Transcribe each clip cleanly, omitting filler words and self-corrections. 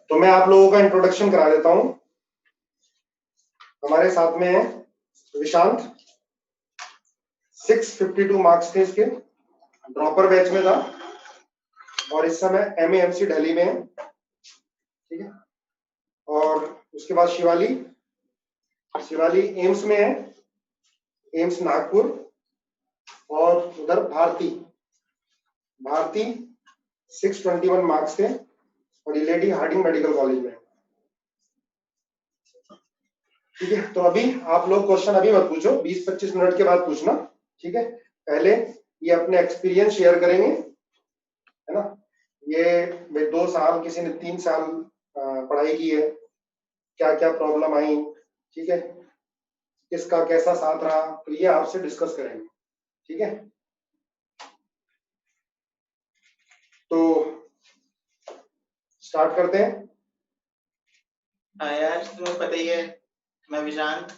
तो मैं आप लोगों का इंट्रोडक्शन करा देता हूं। हमारे साथ में है विशांत। 652 मार्क्स थे इसके, ड्रॉपर बैच में था और इस समय एमएएमसी दिल्ली में है। ठीक है। और उसके बाद शिवाली एम्स में है, एम्स नागपुर। और उधर भारती 621 मार्क्स थे और ये लेडी हार्डिंग मेडिकल कॉलेज में है। ठीक है। तो अभी आप लोग क्वेश्चन अभी मत पूछो, 20-25 मिनट के बाद पूछना। ठीक है। पहले ये अपने एक्सपीरियंस शेयर करेंगे, है ना। ये 2 साल, किसी ने 3 साल पढ़ाई की है, क्या क्या प्रॉब्लम आई, ठीक है, किसका कैसा साथ रहा, तो ये आपसे डिस्कस करेंगे। ठीक है। तो स्टार्ट करते हैं। हाँ यार, तुम्हें पता ही है मैं विशांत।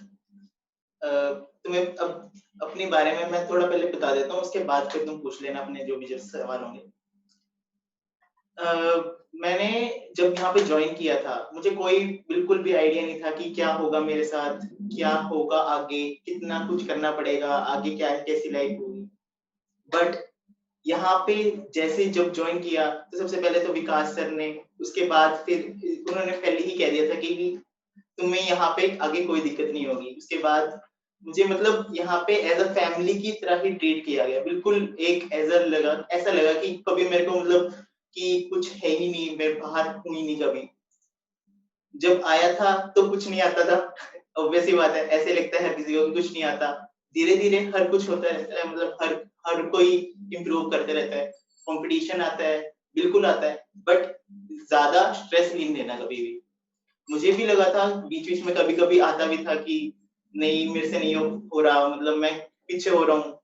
तुम्हें अब अपने बारे में मैं थोड़ा पहले बता देता हूँ, उसके बाद फिर तुम पूछ लेना अपने जो भी जब सवाल होंगे। मैंने जब यहाँ पे ज्वाइन किया था, मुझे कोई बिल्कुल भी आइडिया नहीं था कि क्या होगा मेरे साथ, क्या होगा आगे, कितना कुछ करना पड़ेगा आगे, क्या है, कैसी लाइफ होगी। बट यहाँ पे जैसे जब ज्वाइन किया तो सबसे पहले तो विकास सर ने, उसके बाद फिर उन्होंने पहले ही कह दिया था कि तुम्हें यहाँ पे आगे कोई दिक्कत नहीं होगी। उसके बाद मुझे मतलब यहाँ पे एज अ फैमिली की तरह ही ट्रीट किया गया, बिल्कुल एक ऐसा लगा कि कभी मेरे को मतलब कि कुछ है ही नहीं, मैं बाहर हूँ ही नहीं कभी। जब आया था तो कुछ नहीं आता था, ऑब्वियस ही बात है, ऐसे लगता है हर किसी को कि कुछ नहीं आता। धीरे धीरे हर कुछ होता रहता है, मतलब हर हर कोई इम्प्रूव करते रहता है। कंपटीशन आता है, बिल्कुल आता है, बट ज्यादा स्ट्रेस नहीं लेना कभी भी। मुझे भी लगा था बीच बीच में, कभी कभी आता भी था कि नहीं मेरे से नहीं हो रहा, मतलब मैं पीछे हो रहा हूँ।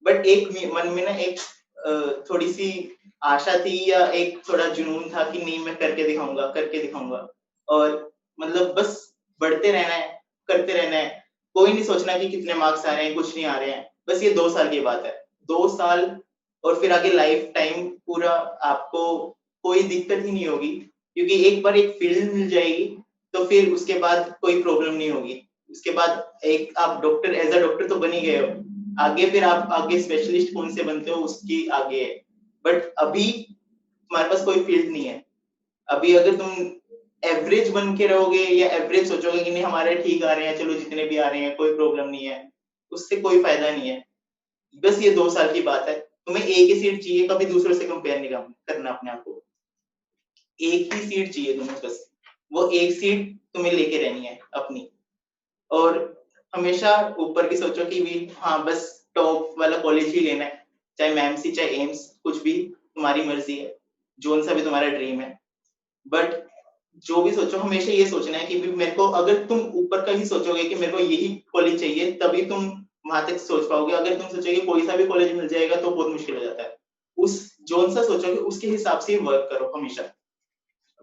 बट एक मन में ना एक थोड़ी सी आशा थी, या एक थोड़ा जुनून था कि नहीं मैं करके दिखाऊंगा, करके दिखाऊंगा। और मतलब बस बढ़ते रहना है, करते रहना है। कोई नहीं सोचना कि कितने मार्क्स आ रहे हैं, कुछ नहीं आ रहे हैं, बस ये 2 साल की बात है। 2 साल और फिर आगे लाइफ टाइम पूरा आपको कोई दिक्कत ही नहीं होगी, क्योंकि एक बार एक फील्ड मिल जाएगी तो फिर उसके बाद कोई प्रॉब्लम नहीं होगी। उसके बाद एक आप डॉक्टर, एज अ डॉक्टर तो बन ही गए हो, आगे फिर आप आगे स्पेशलिस्ट कौन से बनते हो उसकी आगे है। बट अभी तुम्हारे पास कोई फील्ड नहीं है। अभी अगर तुम एवरेज बन के रहोगे या एवरेज सोचोगे कि नहीं हमारे ठीक आ रहे हैं, चलो जितने भी आ रहे हैं कोई प्रॉब्लम नहीं है, उससे कोई फायदा नहीं है। बस ये 2 साल की बात है, तुम्हें एक ही सीट चाहिए, कभी दूसरों से कंपेयर नहीं करना अपने आप को। एक ही सीट चाहिए तुम्हें, बस वो एक सीट तुम्हें लेके रहनी है अपनी। और हमेशा ऊपर की सोचो कि भी हाँ बस टॉप वाला कॉलेज ही लेना है, चाहे मैमसी चाहे एम्स, कुछ भी तुम्हारी मर्जी है, जोन सा भी तुम्हारा ड्रीम है। बट जो भी सोचो हमेशा ये सोचना है कि भी मेरे को, अगर तुम ऊपर का ही सोचोगे कि मेरे को यही कॉलेज चाहिए, तभी तुम वहां तक सोच पाओगे। अगर तुम सोचोगे कोई सा भी कॉलेज मिल जाएगा तो बहुत मुश्किल हो जाता है। उस जोन सा सोचोगे उसके हिसाब से वर्क करो हमेशा।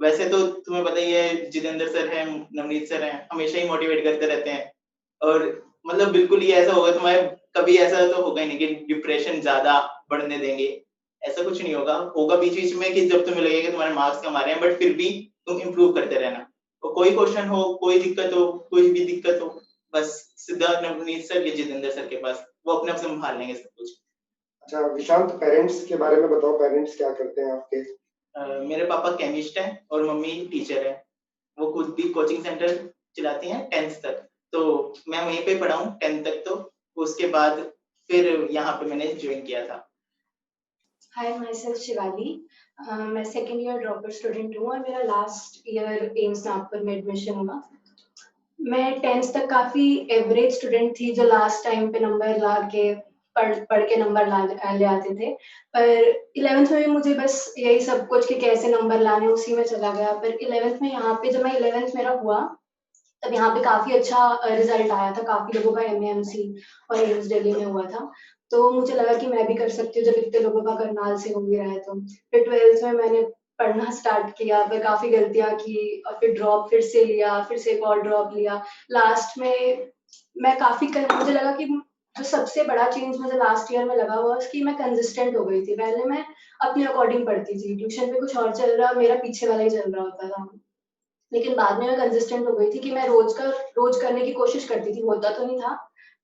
वैसे तो तुम्हें पता ही है, जितेंद्र सर हैं, नवनीत सर हैं, हमेशा ही मोटिवेट करते रहते हैं। और मतलब बिल्कुल ही ऐसा होगा तुम्हारे, कभी ऐसा तो होगा ही नहीं कि डिप्रेशन ज्यादा बढ़ने देंगे। ऐसा कुछ नहीं होगा, होगा बीच बीच में कि जब तुम्हें लगेगा कि तुम्हारे मार्क्स कम आ रहे हैं, बट फिर भी तुम इम्प्रूव करते रहना। तो कोई क्वेश्चन हो, कोई दिक्कत हो, कोई भी दिक्कत हो, बस सीधा नवनीत सर या जितेंद्र सर के पास, वो अपने आप संभाल लेंगे सब कुछ। अच्छा विशांत, पेरेंट्स के बारे में बताओ, पेरेंट्स क्या करते हैं आपके? मेरे पापा केमिस्ट है और मम्मी टीचर है। वो खुद भी कोचिंग सेंटर चलाती हैं 10th तक, तो मैं वहीं पे पढ़ा हूँ 10th तक। तो उसके बाद फिर यहाँ पे मैंने ज्वाइन किया था। हाय, माई सेल्फ शिवाली। मैं सेकेंड ईयर ड्रॉपर स्टूडेंट हूँ और मेरा लास्ट ईयर एम्स नागपुर में एडमिशन हुआ। मैं 10th तक काफी एवरेज स्टूडेंट थी, जो लास्ट टाइम पे नंबर ला के पढ़ के नंबर ले आते थे। पर 11th में भी मुझे बस यही सब कुछ कि कैसे नंबर लाने, उसी में चला गया। पर 11th में यहाँ पे, जब मैं 11th मेरा हुआ, तब यहाँ पे काफी अच्छा रिजल्ट आया था। काफी लोगों का एमएएमसी और एम्स दिल्ली में हुआ था, तो मुझे लगा कि मैं भी कर सकती हूँ जब इतने लोगों का करनाल से हो भी रहा है। तो फिर 12th में मैंने पढ़ना स्टार्ट किया, पर काफी गलतियां की और फिर ड्रॉप फिर से लिया, फिर से एक और ड्रॉप लिया। लास्ट में मैं मुझे लगा कि जो सबसे बड़ा चेंज मुझे लास्ट ईयर में लगा हुआ कि मैं कंसिस्टेंट हो गई थी। पहले मैं अपने अकॉर्डिंग पढ़ती थी, ट्यूशन पे कुछ और चल रहा, मेरा पीछे वाला ही चल रहा होता था। लेकिन बाद में मैं कंसिस्टेंट हो गई थी कि मैं रोज करने की कोशिश करती थी, होता तो नहीं था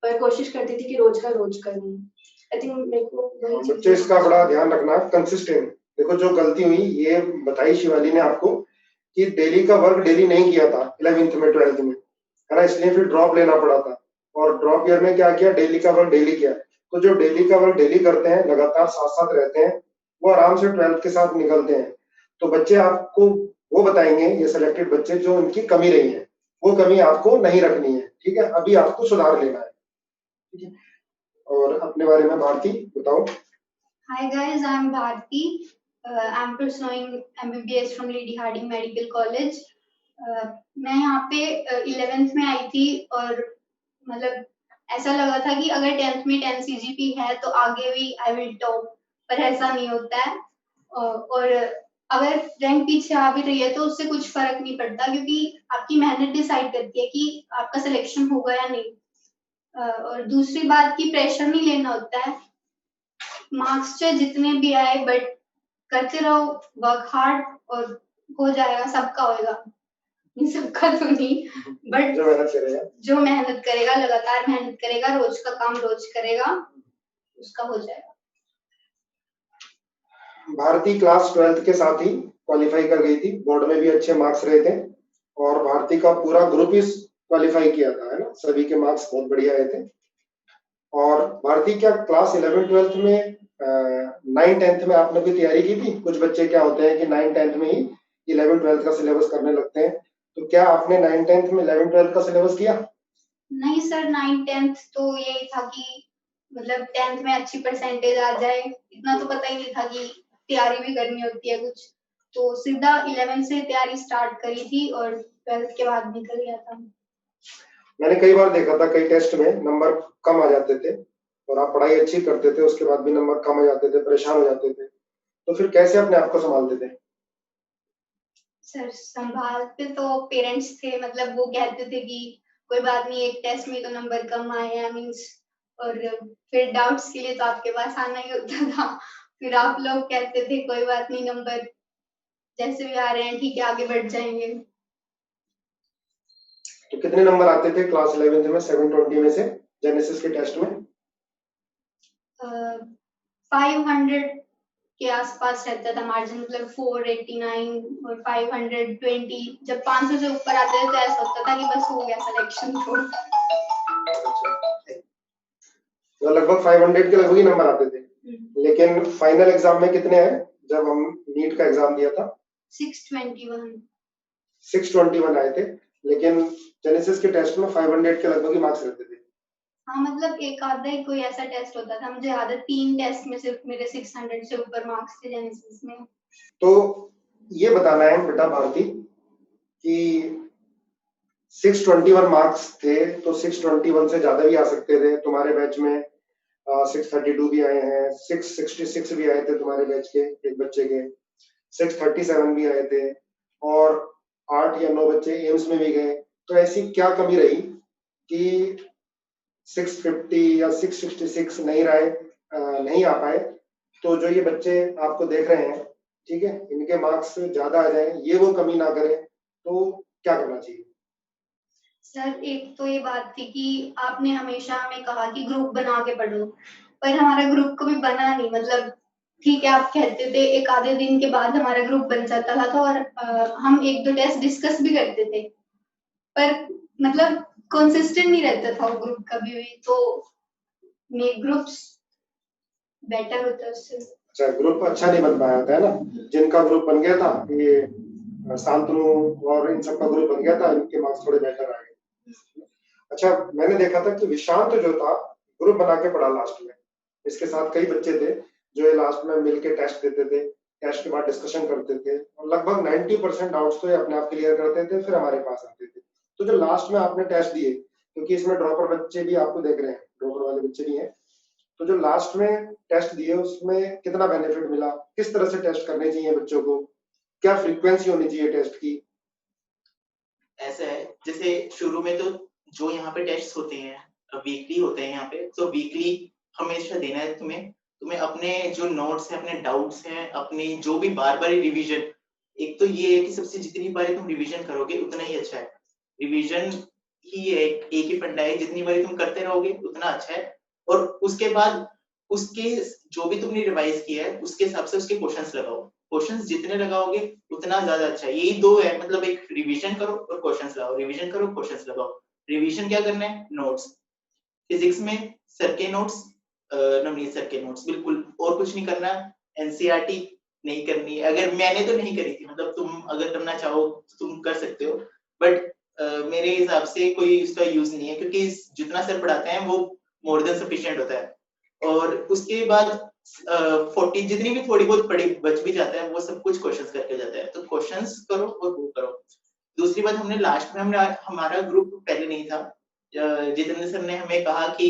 पर कोशिश करती थी कि रोज का रोज करूँ। आई थिंक मेरे को वही चीज़ बच्चे इसका बड़ा ध्यान रखना, कंसिस्टेंट। देखो जो गलती हुई ये बताई शिवाली ने आपको कि डेली का वर्क डेली नहीं किया था 11th में 12th में, है ना, इसलिए फिर ड्रॉप लेना पड़ा था। और ड्रॉप ईयर में क्या किया, डेली का वर्क डेली किया। तो जो डेली का वर्क डेली करते हैं, लगातार साथ साथ रहते हैं, वो आराम से 12th के साथ निकलते हैं। तो बच्चे आपको वो बताएंगे, ये सिलेक्टेड बच्चे, जो इनकी कमी रही है, वो कमी आपको नहीं रखनी है, ठीक है, अभी आपको सुधार लेना है, ठीक है। और अपने बारे में भारती बताओ। Hi guys, I'm Bharti. I'm pursuing MBBS from Lady Harding Medical College. मैं यहाँ पे 11th में आई थी और मतलब ऐसा लगा था कि अगर 10th में 10 CGP है तो आगे भी आई विल टॉप, पर ऐसा नहीं होता है। और अगर रैंक पीछे आ भी रही है तो उससे कुछ फर्क नहीं पड़ता, क्योंकि आपकी मेहनत डिसाइड करती है कि आपका सिलेक्शन होगा या नहीं। और दूसरी बात की प्रेशर नहीं लेना होता है, मार्क्स चाहे जितने भी आए बट करते रहो, वर्क हार्ड और हो जाएगा, सबका होएगा। नहीं सबका तो नहीं, बट जो मेहनत करेगा, लगातार मेहनत करेगा, रोज का काम रोज करेगा, उसका हो जाएगा। भारती क्लास 12th के साथ ही क्वालिफाई कर गई थी, बोर्ड में भी अच्छे मार्क्स रहे थे और भारती का पूरा ग्रुप इस क्वालिफाई किया था, है ना, सभी के मार्क्स बहुत बढ़िया आए थे। और भारती क्या क्लास 11 12th में 9 10th में आपने कोई तैयारी की थी? कुछ बच्चे क्या होते हैं कि 9 10th में ही 11 12th का सिलेबस करने लगते हैं, तो क्या आपने 9 10th में 11 12th का सिलेबस किया? नहीं सर, 9 10th तो यही था कि मतलब 10th में अच्छी परसेंटेज आ जाए, इतना तो पता ही नहीं था कि तैयारी भी करनी होती है कुछ। तो सीधा 11 से तैयारी स्टार्ट करी थी और 12th के बाद निकल गया था। मैंने कई बार देखा था, कई टेस्ट में नंबर कम आ जाते थे और आप पढ़ाई अच्छी करते थे, उसके बाद भी नंबर कम आ जाते थे, परेशान हो जाते थे, तो फिर कैसे अपने आप को संभालते थे? सर संभालते तो पेरेंट्स थे, मतलब वो कहते थे कि कोई बात नहीं, एक टेस्ट में तो नंबर कम आए हैं मीन्स, और फिर डाउट्स के लिए तो आपके पास आना ही होता था। फिर आप लोग कहते थे कोई बात नहीं, नंबर जैसे भी आ रहे हैं ठीक है, आगे बढ़ जाएंगे। तो कितने नंबर आते थे क्लास 11th में 720 में से जेनेसिस के टेस्ट में? 500 के आसपास रहता था मार्जिन, मतलब 489 और 520। जब 500 से ऊपर आते थे तो ऐसा होता था कि बस हो गया सिलेक्शन। तो लगभग 500 के लगभग ही नंबर आते थे। लेकिन फाइनल एग्जाम में कितने आए जब हम नीट का एग्जाम दिया था? 621 आए थे, लेकिन जेनेसिस के टेस्ट में 500 के लगभग ही मार्क्स रहते थे। हाँ, मतलब एक आधा ही कोई ऐसा टेस्ट होता था, मुझे याद है 3 टेस्ट में सिर्फ मेरे 600 से ऊपर मार्क्स थे जेनेसिस में। तो ये बताना है बेटा भारती कि 621 मार्क्स थे, तो 621 से ज्यादा भी आ सकते थे। तुम्हारे बैच में 632 भी आए हैं, 666 भी आए थे तुम्हारे बैच के एक बच्चे के, 637 भी आए थे, और 8 या 9 बच्चे एम्स में भी गए। तो ऐसी क्या कमी रही कि 650 या 666 नहीं आ पाए? तो जो ये बच्चे आपको देख रहे हैं, ठीक है, इनके मार्क्स ज्यादा आ जाए, ये वो कमी ना करें, तो क्या करना चाहिए? सर एक तो ये बात थी कि आपने हमेशा हमें कहा कि ग्रुप बना के पढ़ो, पर हमारा ग्रुप कभी बना नहीं। मतलब ठीक है, आप कहते थे, एक आधे दिन के बाद हमारा ग्रुप बन जाता था, तो और हम 1-2 टेस्ट डिस्कस भी करते थे, पर मतलब कंसिस्टेंट नहीं रहता था वो ग्रुप कभी भी। तो ग्रुप्स बेटर होता है उससे। अच्छा, ग्रुप अच्छा नहीं बन पाया था, है ना? जिनका ग्रुप बन गया था, ये शांतनु और इन सबका ग्रुप बन गया था, इनके मार्क्स थोड़े बेटर आ गए। अच्छा, मैंने देखा था कि विशांत जो था ग्रुप बना के पढ़ा लास्ट में, इसके साथ कई बच्चे थे जो ये लास्ट में मिलके टेस्ट देते थे, टेस्ट के बाद डिस्कशन करते थे, और लगभग 90% डाउट्स तो ये अपने आप क्लियर करते थे, फिर हमारे पास आते थे। तो जो लास्ट में आपने टेस्ट दिए, क्योंकि इसमें ड्रॉपर बच्चे भी आपको देख रहे हैं, ड्रॉपर वाले बच्चे भी हैं, तो जो लास्ट में टेस्ट दिए उसमें कितना बेनिफिट मिला? किस तरह से टेस्ट करने चाहिए बच्चों को? क्या फ्रीक्वेंसी होनी चाहिए टेस्ट की? ऐसा है, जैसे शुरू में तो जो यहाँ पे टेस्ट होते हैं वीकली होते हैं यहाँ पे, तो वीकली हमेशा देना है तुम्हें अपने जो नोट्स हैं, अपने डाउट्स हैं, अपनी जो भी बार बार रिवीजन एक तो ये है कि सबसे जितनी बार तुम रिवीजन करोगे उतना ही अच्छा है। रिवीजन ही एक ही फंडा है, जितनी बार तुम करते रहोगे उतना अच्छा है। और उसके बाद उसके जो भी तुमने रिवाइज किया है उसके हिसाब से उसके क्वेश्चंस लगाओ। क्वेश्चंस जितने लगाओगे उतना ज्यादा अच्छा है। यही दो है, मतलब एक रिवीजन करो और क्वेश्चंस लगाओ, रिवीजन करो क्वेश्चंस लगाओ। रिवीजन क्या करना है? नोट्स। फिजिक्स में सर के नोट्स, नवनीत सर के नोट्स, बिल्कुल और कुछ नहीं करना। एनसीईआरटी नहीं करनी। अगर मैंने तो नहीं करी थी, मतलब तुम अगर करना चाहो तो तुम कर सकते हो, बट मेरे हिसाब से कोई उसका यूज नहीं है, क्योंकि जितना सर पढ़ाते हैं वो मोर देन सफिशिएंट होता है। और उसके बाद 40 जितनी भी थोड़ी बहुत पढ़ी बच भी जाता है वो सब कुछ क्वेश्चंस करके जाता है, तो क्वेश्चंस करो और वो करो। दूसरी बात, हमने लास्ट में हमारा ग्रुप पहले नहीं था। जितेंद्र सर ने हमें कहा कि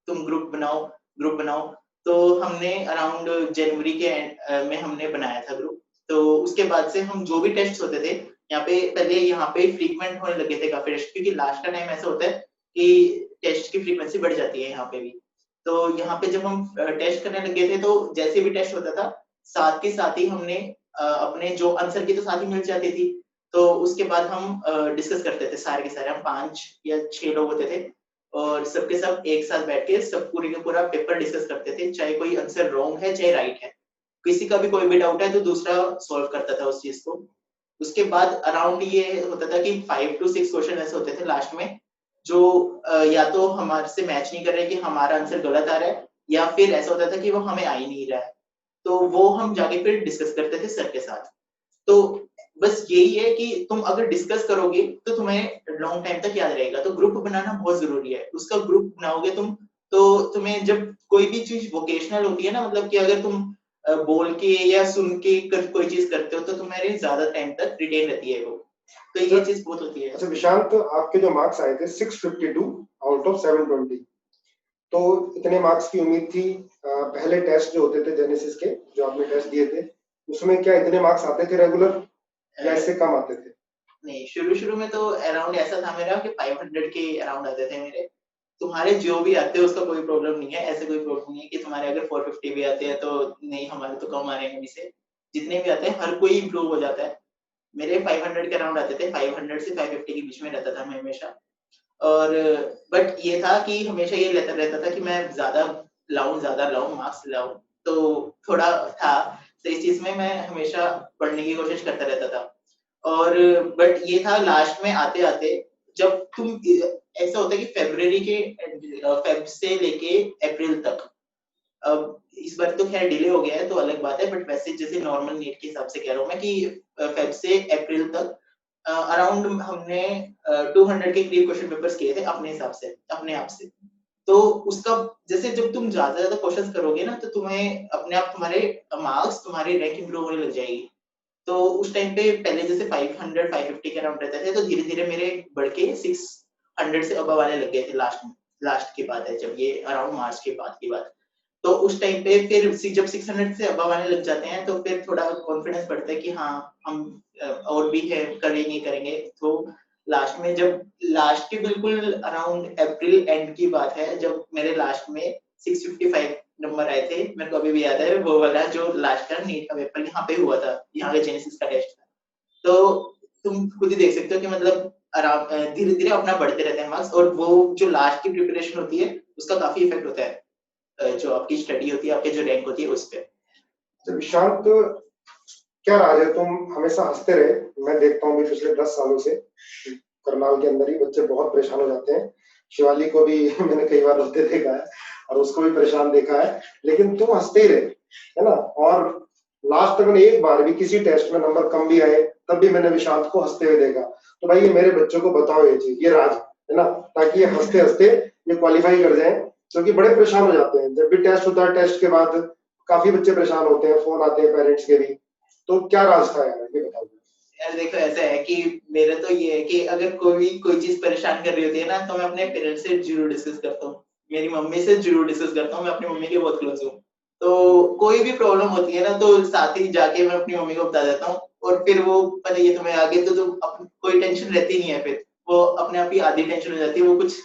तुम ग्रुप बनाओ, तो हमने अराउंड जनवरी के में हमने बनाया था ग्रुप। तो उसके बाद से हम जो भी टेस्ट होते थे यहाँ पे, पहले यहाँ पे फ्रीक्वेंट होने लगे थे काफी टेस्ट, क्योंकि लास्ट का टाइम ऐसा होता है कि टेस्ट की फ्रीक्वेंसी बढ़ जाती है यहाँ पे भी। तो यहाँ पे जब हम टेस्ट करने लगे थे तो जैसे भी टेस्ट होता था साथ के साथ ही हमने अपने जो आंसर की तो साथ ही मिल जाती थी। तो उसके बाद हम डिस्कस करते थे सारे के सारे, हम 5 या 6 लोग होते थे और सबके सब एक साथ बैठ के सब पूरी का पूरा पेपर डिस्कस करते थे, चाहे कोई आंसर रॉन्ग है चाहे राइट है। किसी का भी कोई भी डाउट है तो दूसरा सॉल्व करता था उस चीज को। उसके बाद अराउंड ये होता था कि 5 to 6 क्वेश्चन ऐसे होते थे लास्ट में जो या तो हमारे से मैच नहीं कर रहे कि हमारा आंसर गलत आ रहा है, या फिर ऐसा होता था कि वो हमें आ ही नहीं रहा है। तो वो हम जाके फिर डिस्कस करते थे सर के साथ। तो बस यही है कि तुम अगर डिस्कस करोगे तो तुम्हें लॉन्ग टाइम तक याद रहेगा। तो ग्रुप बनाना बहुत जरूरी है। उसका ग्रुप बनाओगे तुम तो तुम्हें जब कोई भी चीज वोकेशनल होती है ना, मतलब कि अगर तुम बोल के या सुन के कोई चीज करते हो तो तुम्हारी ज्यादा टाइम तक रिटेन रहती है वो। तो ये चीज बहुत होती है। अच्छा विशांत, आपके जो मार्क्स आए थे 652 आउट ऑफ 720, तो इतने मार्क्स की उम्मीद थी। पहले टेस्ट जो होते थे जेनेसिस के, जो आपने टेस्ट दिए थे, उसमें क्या इतने मार्क्स आते थे रेगुलर या इससे कम आते थे? नहीं, शुरू में तो अराउंड ऐसा था मेरा कि 500 के अराउंड आते थे मेरे। तुम्हारे जो भी आते हैं उसका कोई प्रॉब्लम नहीं है, ऐसे कोई प्रॉब्लम नहीं है कि तुम्हारे अगर 450 भी आते हैं तो नहीं, हमारे तो कम आ रहे हैं अभी से। जितने भी आते हैं हर कोई इम्प्रूव हो जाता है। मेरे 500 के अराउंड आते थे, 500 से 550 के बीच में रहता था मैं हमेशा। और बट ये था कि हमेशा ये रहता था कि मैं ज्यादा लाऊं मार्क्स लाऊं, तो थोड़ा था। तो इस चीज में मैं हमेशा पढ़ने की कोशिश करता रहता था। और बट ये था लास्ट में आते आते, जब तुम ऐसा होता है कि फरवरी के फेब से लेके अप्रैल तक, अब इस बार तो खैर डिले हो गया है तो अलग बात है, बट वैसे जैसे नॉर्मल नीट के हिसाब से कह रहा हूँ मैं कि फेब से अप्रैल तक अराउंड हमने 200 के करीब क्वेश्चन पेपर्स किए थे अपने हिसाब से, अपने आप से। तो उसका जैसे जब तुम ज्यादा क्वेश्चंस करोगे ना तो तुम्हें अपने आप तुम्हारे मार्क्स, तुम्हारी रैंक इंप्रूव होने लग जाएगी। तो उस टाइम पे पहले जैसे 500 550 के अराउंड रहते थे, तो धीरे धीरे मेरे बढ़ के 600 से अबव आने लग गए थे। लास्ट की बात है, जब ये अराउंड मार्च के बाद की बात। तो उस टाइम पे फिर जब 600 से अबव आने लग जाते हैं तो फिर थोड़ा कॉन्फिडेंस बढ़ता है कि हाँ हम और भी है, करेंगे। तो लास्ट में जब लास्ट के बिल्कुल अराउंड अप्रैल एंड की बात है, जब मेरे लास्ट में 655 नंबर आए थे, मेरे को अभी भी याद है वो वाला जो लास्ट का नीट का पेपर यहाँ पे हुआ था, यहाँ के जेनेसिस का टेस्ट था। तो तुम खुद ही देख सकते हो कि मतलब आराम धीरे धीरे अपना बढ़ते रहते हैं मार्क्स, और वो जो लास्ट की प्रिपरेशन होती है उसका काफी इफेक्ट होता है जो आपकी स्टडी होती है, आपकी जो रैंक होती है उस पर। तो विशांत, क्या राज है, तुम हमेशा हंसते रहे। मैं देखता हूँ पिछले 10 सालों से करनाल के अंदर ही बच्चे बहुत परेशान हो जाते हैं। शिवाली को भी मैंने कई बार रोते देखा है और उसको भी परेशान देखा है, लेकिन तुम हंसते ही रहे, है ना। और लास्ट तक मैंने एक बार भी किसी टेस्ट में नंबर कम भी आए तब भी मैंने विशांत को हंसते हुए देखा। तो भाई ये मेरे बच्चों को बताओ ये चीज, ये राज है ना, ताकि ये हंसते हंसते ये क्वालिफाई कर जाए, क्योंकि बड़े परेशान हो जाते हैं जब भी टेस्ट होता है। टेस्ट के बाद काफी बच्चे परेशान होते हैं, फोन आते हैं पेरेंट्स के भी। तो क्या राज था यार, ये बताओ। यार देखो ऐसा है कि मेरा तो ये है कि अगर कोई चीज परेशान कर रही होती है ना तो मैं अपने पेरेंट्स से जरूर डिस्कस करता हूँ, मेरी मम्मी से जरूर डिस्कस करता हूँ। मैं अपनी मम्मी के बहुत क्लोज हूँ, तो कोई भी प्रॉब्लम होती है ना तो साथ ही जाके मैं अपनी मम्मी को बता देता हूँ। और फिर वो पता ये तुम्हें आगे तो कोई टेंशन रहती नहीं है, फिर वो अपने आप ही आधी टेंशन हो जाती है, वो कुछ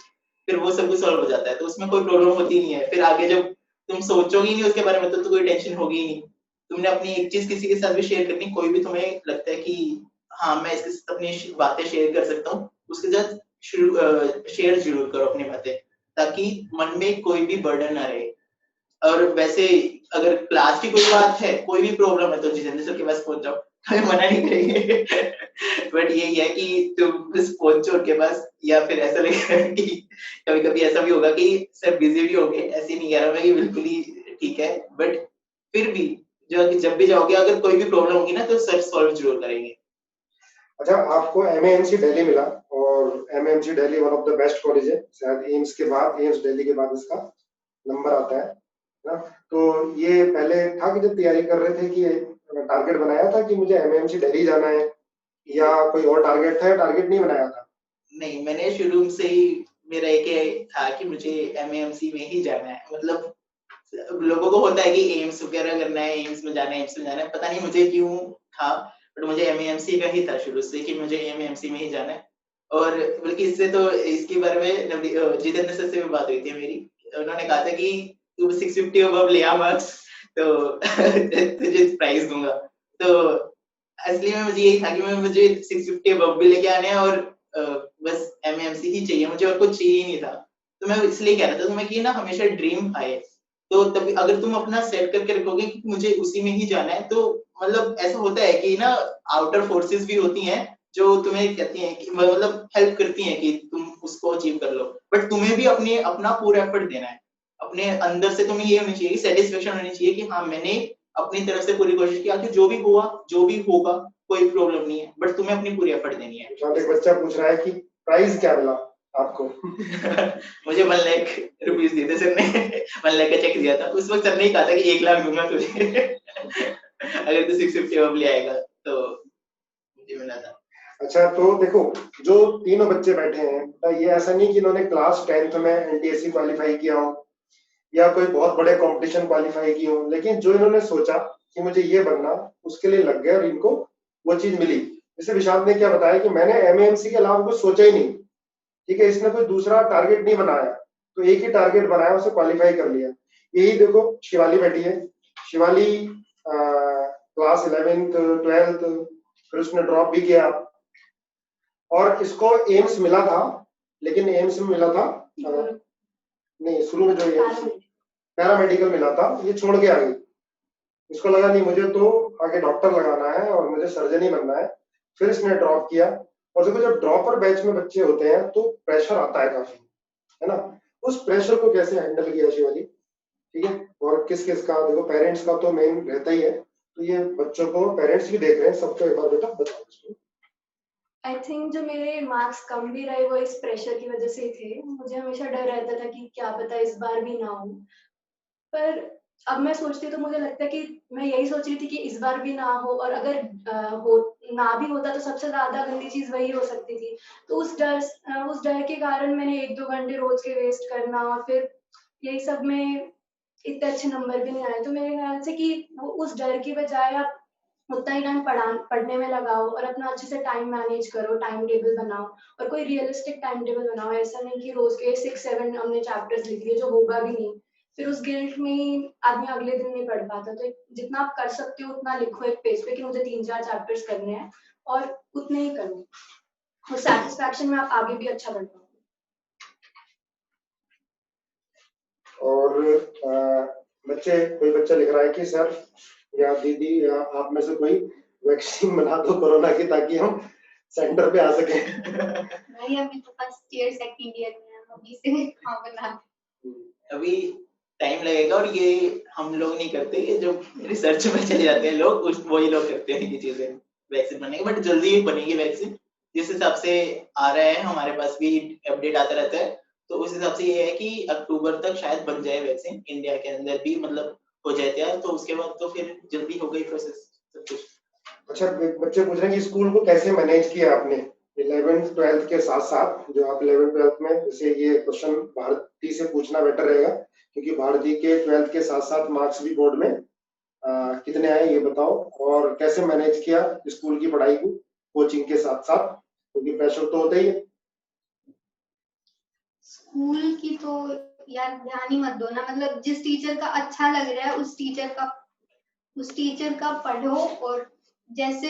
फिर वो सब कुछ सॉल्व हो जाता है, तो उसमें कोई प्रॉब्लम होती नहीं है। फिर आगे जब तुम सोचोगी नहीं उसके बारे में तो कोई टेंशन होगी ही नहीं। तुमने अपनी एक चीज किसी के साथ भी शेयर करनी, कोई भी तुम्हें लगता है कि हाँ मैं इसके साथ अपनी बातें शेयर कर सकता हूँ, उसके साथ शेयर जरूर करो अपनी बातें, ताकि मन में कोई भी बर्डन ना रहे। और वैसे अगर क्लास की कोई बात है, कोई भी प्रॉब्लम है, तो जितेंद्र सर के पास पहुंच जाओ, हमें मना नहीं करेंगे। बट यही है कि तुम बस पहुंचो उनके पास, या फिर ऐसा लगेगा कि कभी कभी ऐसा भी होगा कि सर बिजी भी होंगे, ऐसे नहीं कह रहा मैं कि बिल्कुल ही ठीक है, बट फिर भी जब भी जाओगे अगर कोई भी प्रॉब्लम होगी ना तो सर सॉल्व जरूर करेंगे। अच्छा, आपको एमएएमसी दिल्ली मिला, और MAMC Delhi one of the best college है, शायद एम्स के बाद, एम्स दिल्ली के बाद इसका नंबर आता है ना। तो ये पहले था कि जब तैयारी कर रहे थे कि टारगेट बनाया था कि मुझे एमएएमसी दिल्ली जाना है, या कोई और टारगेट था, या टारगेट नहीं बनाया था? नहीं, मैंने शुरू से ही मेरा एक था कि मुझे एमएमसी में ही जाना है। मतलब लोगों को होता है कि एम्स वगैरह करना है, एम्स में जाना है, एम्स में जाना है, पता नहीं मुझे क्यों था, बट मुझे एमएमसी का ही था शुरू से कि मुझे एमएमसी में ही जाना है। और बल्कि इससे तो इसके बारे में जितेंद्र सर से भी बात हुई थी मेरी, उन्होंने कहा था कि तू 650 अबव ले आ मार्क्स तो तुझे प्राइज दूंगा। तो असली में मुझे यही था कि मुझे 650 अबव भी लेके आने हैं, और बस एमएमसी ही चाहिए मुझे, और कुछ चाहिए ही नहीं था। तो मैं इसलिए कह रहा था तुम्हें कि ना हमेशा ड्रीम आए, तो तभी अगर तुम अपना सेट करके रखोगे कि मुझे उसी में ही जाना है, तो मतलब ऐसा होता है कि ना आउटर फोर्सेस भी होती हैं जो तुम्हें कहती हैं कि मतलब हेल्प करती हैं कि तुम उसको अचीव कर लो, बट तुम्हें भी अपना पूरा एफर्ट देना है। अपने अंदर से तुम्हें ये होनी चाहिए, सेटिस्फेक्शन होनी चाहिए कि हाँ मैंने अपनी तरफ से पूरी कोशिश की, आखिर जो भी हुआ जो भी होगा कोई प्रॉब्लम नहीं है, बट तुम्हें अपनी पूरी एफर्ट देनी है। एक बच्चा पूछ रहा है कि प्राइस क्या मिला आपको? मुझे 1 लाख रुपीस दिए थे सर ने, 1 लाख का चेक दिया था। उस वक्त सर ने कहा था कि 1 लाख दूंगा तुझे अगर तू 650 अब ले आएगा, तो मुझे मिला था। अच्छा, तो देखो, जो तीनों बच्चे बैठे हैं, तो ये ऐसा नहीं कि इन्होंने क्लास 10th में एनटीएससी क्वालिफाई किया हो, या कोई बहुत बड़े कंपटीशन क्वालिफाई की हो, लेकिन जो इन्होंने सोचा कि मुझे ये बनना, उसके लिए लग गए और इनको वो चीज मिली। जैसे विशाल ने क्या बताया कि मैंने एमएमसी के अलावा कुछ सोचा ही नहीं, ठीक है, इसने कोई दूसरा टारगेट नहीं बनाया, तो एक ही टारगेट बनाया, उसे क्वालिफाई कर लिया। यही देखो, शिवाली बैठी है, शिवाली क्लास 11th 12th, फिर उसने ड्रॉप भी किया, और इसको एम्स मिला था, लेकिन एम्स में मिला था नहीं, शुरू में जो एम्स पैरामेडिकल मिला था, ये छोड़ के आ गई। इसको लगा नहीं, मुझे तो आगे डॉक्टर लगाना है और मुझे सर्जन ही बनना है, फिर इसने ड्रॉप किया। और देखो, जब ड्रॉपर बैच में बच्चे होते हैं तो प्रेशर आता है काफी, है ना। उस प्रेशर को कैसे हैंडल किया शिवाजी? ठीक है, और किस किस का, देखो पेरेंट्स का तो मेन रहता ही है, तो ये बच्चों को, पेरेंट्स भी देख रहे हैं, सबको एक बार बेटा बताओ इसको। आई थिंक जो मेरे मार्क्स कम भी रहे वो इस प्रेशर की वजह से ही थे। मुझे हमेशा डर रहता था कि क्या पता इस बार भी ना हो, पर अब मैं सोचती हूँ तो मुझे लगता है कि मैं यही सोच रही थी कि इस बार भी ना हो, और अगर हो ना भी होता तो सबसे ज्यादा गंदी चीज वही हो सकती थी। तो उस डर के कारण मैंने 1-2 घंटे रोज के वेस्ट करना, और फिर यही सब में इतने अच्छे नंबर भी नहीं आए। तो मेरे ख्याल से कि वो उस डर की बजाय आप उतना ही टाइम पढ़ने में लगाओ, और अपना अच्छे से टाइम मैनेज करो, टाइम टेबल बनाओ, और कोई रियलिस्टिक टाइम टेबल बनाओ। ऐसा नहीं कि रोज के 6-7 हमने चैप्टर्स लिख लिए जो होगा भी नहीं, फिर उस गिल्ट में ही आदमी अगले दिन नहीं पढ़ पाता। तो जितना आप कर सकते हो उतना लिखो एक पेज पे कि मुझे 3-4 चैप्टर्स करने हैं, और उतने ही करने, उस सेटिस्फैक्शन में आप आगे भी अच्छा बढ़ पाओगे। और कोई बच्चा लिख रहा है कि सर या दीदी या आप में से कोई वैक्सीन बना दो कोरोना की, ताकि हम सेंटर पे आ सके। भाई अभी तो फर्स्ट ईयर सेकंड ईयर में है, अभी से हाँ बना। अभी टाइम लगेगा, और ये हम लोग नहीं करते, ये जो रिसर्च में चले जाते हैं लोग, वही लोग करते हैं ये चीजें, वैक्सीन बनेगी, बट जल्दी ही बनेगी वैक्सीन। जिस हिसाब से आ रहा है, हमारे पास भी अपडेट आता रहता है, तो उस हिसाब से ये है कि अक्टूबर तक शायद बन जाए वैक्सीन इंडिया के अंदर भी, मतलब हो जाए तैयार, तो उसके बाद तो फिर जल्दी हो गई प्रोसेस सब कुछ। अच्छा, बच्चे पूछ रहे हैं कि स्कूल को कैसे मैनेज किया आपने 11th 12th के साथ साथ, जो आप 11th 12th में, जैसे ये क्वेश्चन भारती से पूछना बेटर रहेगा, क्योंकि भारती के 12th के साथ साथ मार्क्स भी बोर्ड में कितने आए ये बताओ, और कैसे मैनेज किया स्कूल की पढ़ाई को कोचिंग के साथ साथ, क्योंकि प्रेशर तो होता ही है। स्कूल की तो यार ध्यान ही मत दो ना, मतलब जिस टीचर का अच्छा लग रहा है उस टीचर का पढ़ो। और जैसे